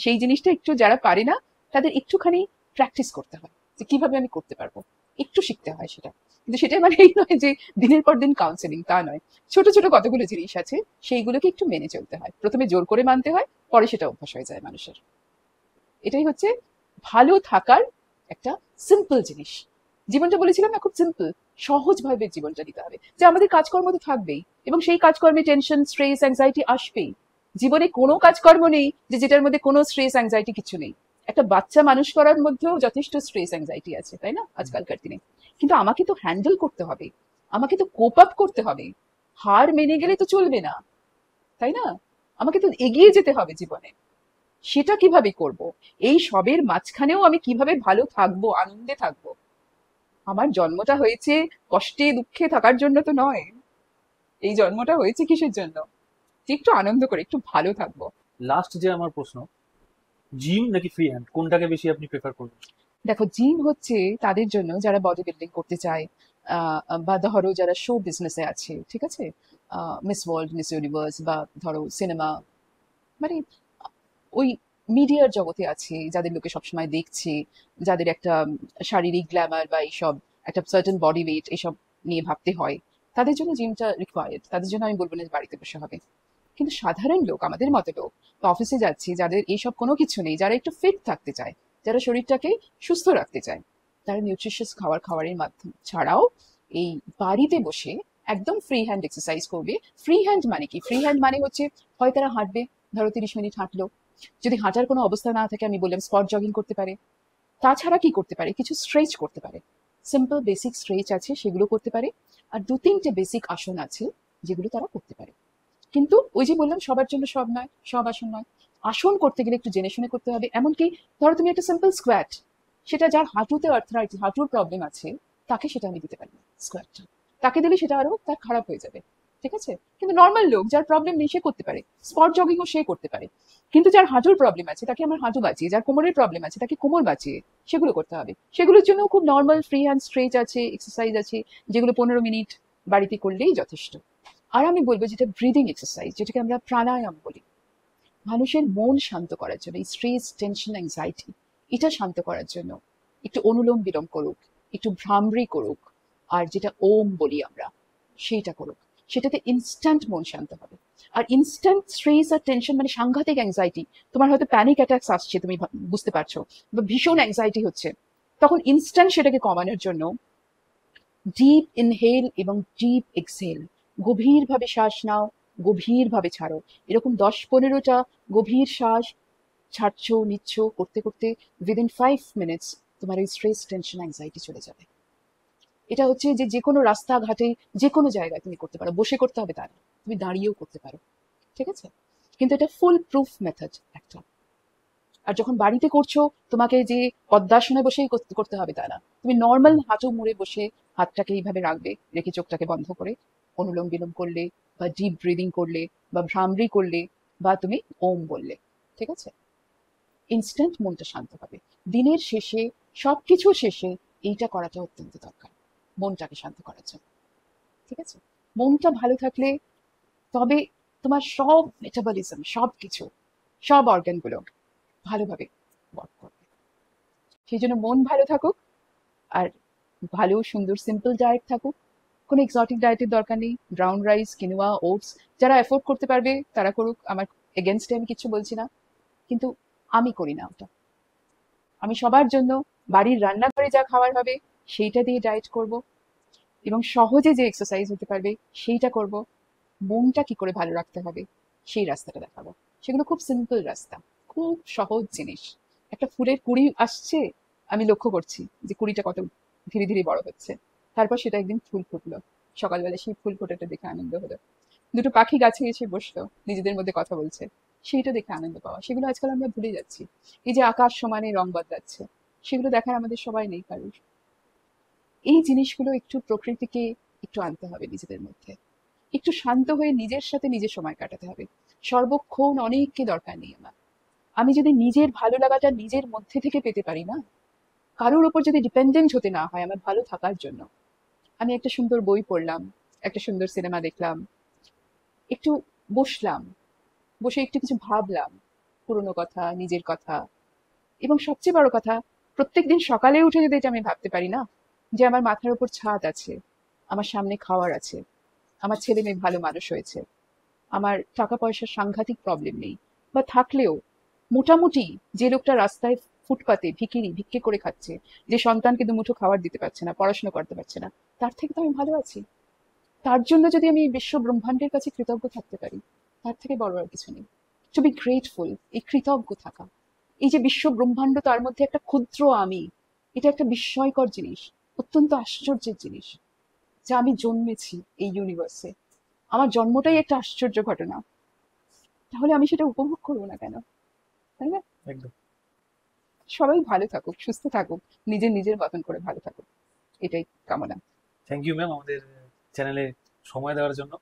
সেই জিনিসটা একটু যারা পারে না, তাদের একটুখানি প্র্যাকটিস করতে হয়, যে কিভাবে আমি করতে পারবো, একটু শিখতে হয় সেটা। কিন্তু সেটা মানে এই নয় যে দিনের পর দিন কাউন্সেলিং, তা নয়। ছোট ছোট কতগুলো জিনিস আছে, সেইগুলোকে একটু মেনে চলতে হয়, প্রথমে জোর করে মানতে হয়, পরে সেটা অভ্যাস হয়ে যায় মানুষের। এটাই হচ্ছে ভালো থাকার একটা সিম্পল জিনিস। জীবনটা বলেছিলাম না, খুব সিম্পল, সহজ ভাবে জীবনটা নিতে হবে, যে আমাদের কাজকর্ম তো থাকবেই, এবং সেই কাজকর্মে টেনশন, স্ট্রেস, অ্যাংজাইটি আসবেই। জীবনে কোনো কাজকর্ম নেই যে যেটার মধ্যে কোনো স্ট্রেস, অ্যাংজাইটি কিছু নেই। একটা বাচ্চা মানুষ করার মধ্যেও যথেষ্ট স্ট্রেস, অ্যাংজাইটি আছে, তাই না, আজকালকার দিনে। কিন্তু আমাকে তো হ্যান্ডেল করতে হবে, আমাকে তো কোপ আপ করতে হবে, হার মেনে গেলে তো চলবে না, তাই না? আমাকে তো এগিয়ে যেতে হবে জীবনে। সেটা কিভাবে করব? এই সবের মাঝখানেও আমি কিভাবে ভালো থাকবো, আনন্দে থাকবো? আমার জন্মটা হয়েছে কষ্টে, দুঃখে থাকার জন্য তো নয়। এই জন্মটা হয়েছে কিসের জন্য? যে একটু আনন্দ করে, একটু ভালো থাকবো। লাস্ট যে আমার প্রশ্ন, জিম নাকি ফ্রি হ্যান্ড, কোনটাকে বেশি আপনি প্রেফার করবেন? দেখো, জিম হচ্ছে তাদের জন্য যারা বডি বিল্ডিং করতে চায়, বা ধরো যারা শো বিজনেসে আছে, ঠিক আছে, মিস ওয়ার্ল্ড, মিস ইউনিভার্স, বা ধরো সিনেমা, মানে ওই মিডিয়ার জগতে আছে, যাদের লোকে সবসময় দেখছে, যাদের একটা শারীরিক গ্ল্যামার বা এইসব, একটা সার্টেন বডি ওয়েট, এসব নিয়ে ভাবতে হয়, তাদের জন্য জিমটা রিকোয়ার্ড। তাদের জন্য আমি বলবো না যে বাড়িতে বসে হবে। কিন্তু সাধারণ লোক, আমাদের মতো লোক, বা অফিসে যাচ্ছি, যাদের এইসব কোনো কিছু নেই, যারা একটু ফিট থাকতে চায়, যারা শরীরটাকে সুস্থ রাখতে চায়, তারা নিউট্রিশিয়াস খাবারের মাধ্যম ছাড়াও এই বাড়িতে বসে একদম ফ্রি হ্যান্ড এক্সারসাইজ করবে। ফ্রি হ্যান্ড মানে কি? ফ্রি হ্যান্ড মানে হচ্ছে, হয় তারা হাঁটবে, ধরো 30 মিনিট হাঁটলো, যদি হাঁটার কোনো অবস্থা না থাকে, আমি বললাম স্পট জগিং করতে পারে। তাছাড়া কি করতে পারে? কিছু স্ট্রেচ করতে পারে, সিম্পল বেসিক স্ট্রেচ আছে, সেগুলো করতে পারে। আর 2-3টে বেসিক আসন আছে, যেগুলো তারা করতে পারে। কিন্তু ওই যে বললাম, সবার জন্য সব নয়, সব আসন নয়। আসন করতে গেলে একটু জেনে শুনে করতে হবে। এমনকি ধরো তুমি একটা সিম্পল স্কোয়াট, সেটা যার হাঁটুতে আর্থ্রাইটিস, হাঁটুর প্রবলেম আছে, তাকে সেটা আমি দিতে পারি না, স্কোয়াটটা। তাকে দিলে সেটা আরো তার খারাপ হয়ে যাবে, ঠিক আছে? কিন্তু নর্মাল লোক, যার প্রবলেম নেই, সে করতে পারে। স্পট জগিংও সে করতে পারে। কিন্তু যার হাঁটুর প্রবলেম আছে, তাকে আমার হাঁটু বাঁচিয়ে, যার কোমরের প্রবলেম আছে, তাকে কোমর বাঁচিয়ে সেগুলো করতে হবে। সেগুলোর জন্য খুব নর্মাল ফ্রি হ্যান্ড স্ট্রেচ আছে, এক্সারসাইজ আছে, যেগুলো 15 মিনিট বাড়িতে করলেই যথেষ্ট। আর আমি বলবো যেটা ব্রিদিং এক্সারসাইজ, যেটাকে আমরা প্রাণায়াম বলি, মানুষের মন শান্ত করার জন্য, এই স্ট্রেস, টেনশন, অ্যাংজাইটি, এটা শান্ত করার জন্য একটু অনুলোম বিলোম করুক, একটু ভ্রামরি করুক, আর যেটা ওম বলি আমরা, সেইটা করুক। সেটাতে ইনস্ট্যান্ট মন শান্ত হবে। আর ইনস্ট্যান্ট স্ট্রেস আর টেনশন মানে সাংঘাতিক অ্যাংজাইটি, তোমার হয়তো প্যানিক অ্যাটাকস আসছে, তুমি বুঝতে পারছো, বা ভীষণ অ্যাংজাইটি হচ্ছে, তখন ইনস্ট্যান্ট সেটাকে কমানোর জন্য ডিপ ইনহেল এবং ডিপ এক্সহেল, গভীরভাবে শ্বাস নাও, গভীরভাবে ছাড়ো, এরকম 10-15টা গভীর শ্বাস ছাড়ছো, নিচ্ছ, করতে করতে উইদিন 5 মিনিটস তোমার এই স্ট্রেস, টেনশন, অ্যাংজাইটি চলে যাবে। এটা হচ্ছে যে যে কোনো রাস্তাঘাটে, যে কোনো জায়গায় তুমি করতে পারো, বসে করতে হবে তা না, তুমি দাঁড়িয়েও করতে পারো, ঠিক আছে? কিন্তু এটা ফুল প্রুফ মেথড একটা। আর যখন বাড়িতে করছো, তোমাকে যে পদ্মাসনে বসেই করতে হবে তা না, তুমি নর্মাল হাঁটু মুড়ে বসে হাতটাকে এইভাবে রাখবে, রেখে চোখটাকে বন্ধ করে অনুলোম বিলোম করলে, বা ডিপ ব্রিদিং করলে, বা ভ্রামরি করলে, বা তুমি ওম বললে, ঠিক আছে? ইনস্ট্যান্ট মনটা শান্ত হবে। দিনের শেষে, সবকিছু শেষে, এইটা করাটা অত্যন্ত দরকার মনটাকে শান্ত করার জন্য। ঠিক আছে? মনটা ভালো থাকলে তবে তোমার সব মেটাবলিজম, সব কিছু, সব অর্গানগুলো ভালোভাবে ওয়ার্ক করবে। সেই জন্য মন ভালো থাকুক, আর ভালো সুন্দর সিম্পল ডায়েট থাকুক। কোনো এক্সোটিক ডায়েটের দরকার নেই। ব্রাউন রাইস, কিনোয়া, ওটস, যারা অ্যাফোর্ড করতে পারবে তারা করুক, আমার এগেনস্টে আমি কিছু বলছি না, কিন্তু আমি করি না ওটা। আমি সবার জন্য বাড়ির রান্নাঘরে যা খাবার হবে সেইটা দিয়ে ডায়েট করব, এবং সহজে যে এক্সারসাইজ হতে পারবে সেইটা করব। মনটা কি করে ভালো রাখতে হবে সেই রাস্তাটা দেখাবো। সেগুলো খুব সিম্পল রাস্তা, খুব সহজ জিনিস। একটা ফুলের কুড়ি আসছে, আমি লক্ষ্য করছি যে কুড়িটা কত ধীরে ধীরে বড় হচ্ছে, তারপর সেটা একদিন ফুল ফুটলো, সকালবেলা সেই ফুল ফোটাটা দেখে আনন্দ হলো। দুটো পাখি গাছে এসে বসলো, নিজেদের মধ্যে কথা বলছে, সেইটা দেখে আনন্দ পাওয়া, সেগুলো আজকাল আমরা ভুলে যাচ্ছি। এই যে আকাশ সমানে রং বদলাচ্ছে, সেগুলো দেখার আমাদের সবাই নেই কারোর। এই জিনিসগুলো একটু প্রকৃতিকে একটু আনতে হবে নিজেদের মধ্যে, একটু শান্ত হয়ে নিজের সাথে নিজের সময় কাটাতে হবে। সর্বক্ষণ অনেককে দরকার নেই আমার। আমি যদি নিজের ভালো লাগাটা নিজের মধ্যে থেকে পেতে পারি না, কারোর উপর যদি ডিপেন্ডেন্ট হতে না হয় আমার ভালো থাকার জন্য, আমি একটা সুন্দর বই পড়লাম, একটা সুন্দর সিনেমা দেখলাম, একটু বসলাম, বসে একটু কিছু ভাবলাম, পুরোনো কথা, নিজের কথা, এবং সবচেয়ে বড় কথা, প্রত্যেকদিন সকালে উঠে যদি এটা আমি ভাবতে পারি না, যে আমার মাথার উপর ছাদ আছে, আমার সামনে খাওয়ার আছে, আমার ছেলে মেয়ে ভালো মানুষ হয়েছে, আমার টাকা পয়সার সাংঘাতিক প্রবলেম নেই, বা থাকলেও মোটামুটি যে লোকটা রাস্তায় ফুটপাতে ভিক্ষে করে খাচ্ছে, যে সন্তানকে দুমুঠো খাবার দিতে পারছে না, পড়াশোনা করতে পারছে না, তার থেকে তো আমি ভালো আছি। তার জন্য যদি আমি বিশ্ব ব্রহ্মাণ্ডের কাছে কৃতজ্ঞ থাকতে পারি, তার থেকে বড় আর কিছু নেই। টু বি গ্রেটফুল, এই কৃতজ্ঞ থাকা, এই যে বিশ্ব ব্রহ্মাণ্ড তার মধ্যে একটা ক্ষুদ্র আমি, এটা একটা বিস্ময়কর জিনিস, অত্যন্ত আশ্চর্যের জিনিস, যা আমি জন্মেছি এই ইউনিভার্সে। আমার জন্মটাই একটা আশ্চর্য ঘটনা, তাহলে আমি সেটা উপভোগ করবো না কেন? তাই না? একদম। সবাই ভালো থাকুক, সুস্থ থাকুক, নিজের নিজের মতন করে ভালো থাকুক, এটাই কামনা। থ্যাংক ইউ ম্যাম আমাদের চ্যানেলে সময় দেওয়ার জন্য।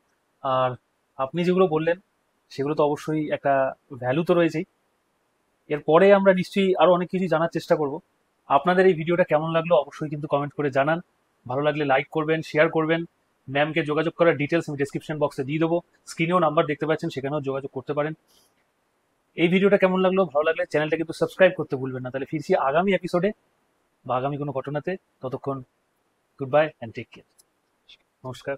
আর আপনি যেগুলো বললেন সেগুলো তো অবশ্যই একটা ভ্যালু তো রয়েছেই। এরপরে আমরা নিশ্চয়ই আরো অনেক কিছু জানার চেষ্টা করব। আপনাদের এই ভিডিওটা কেমন লাগলো অবশ্যই কিন্তু কমেন্ট করে জানান। ভালো লাগলে লাইক করবেন, শেয়ার করবেন। ম্যামকে যোগাযোগ করার ডিটেলস আমি ডেসক্রিপশন বক্সে দিয়ে দেবো। স্ক্রিনেও নাম্বার দেখতে পাচ্ছেন, সেখানেও যোগাযোগ করতে পারেন। এই ভিডিওটা কেমন লাগলো, ভালো লাগলে চ্যানেলটা কিন্তু সাবস্ক্রাইব করতে ভুলবেন না। তাহলে ফিরছি আগামী এপিসোডে বা আগামী কোনো ঘটনাতে। ততক্ষণ goodbye and take care. নমস্কার।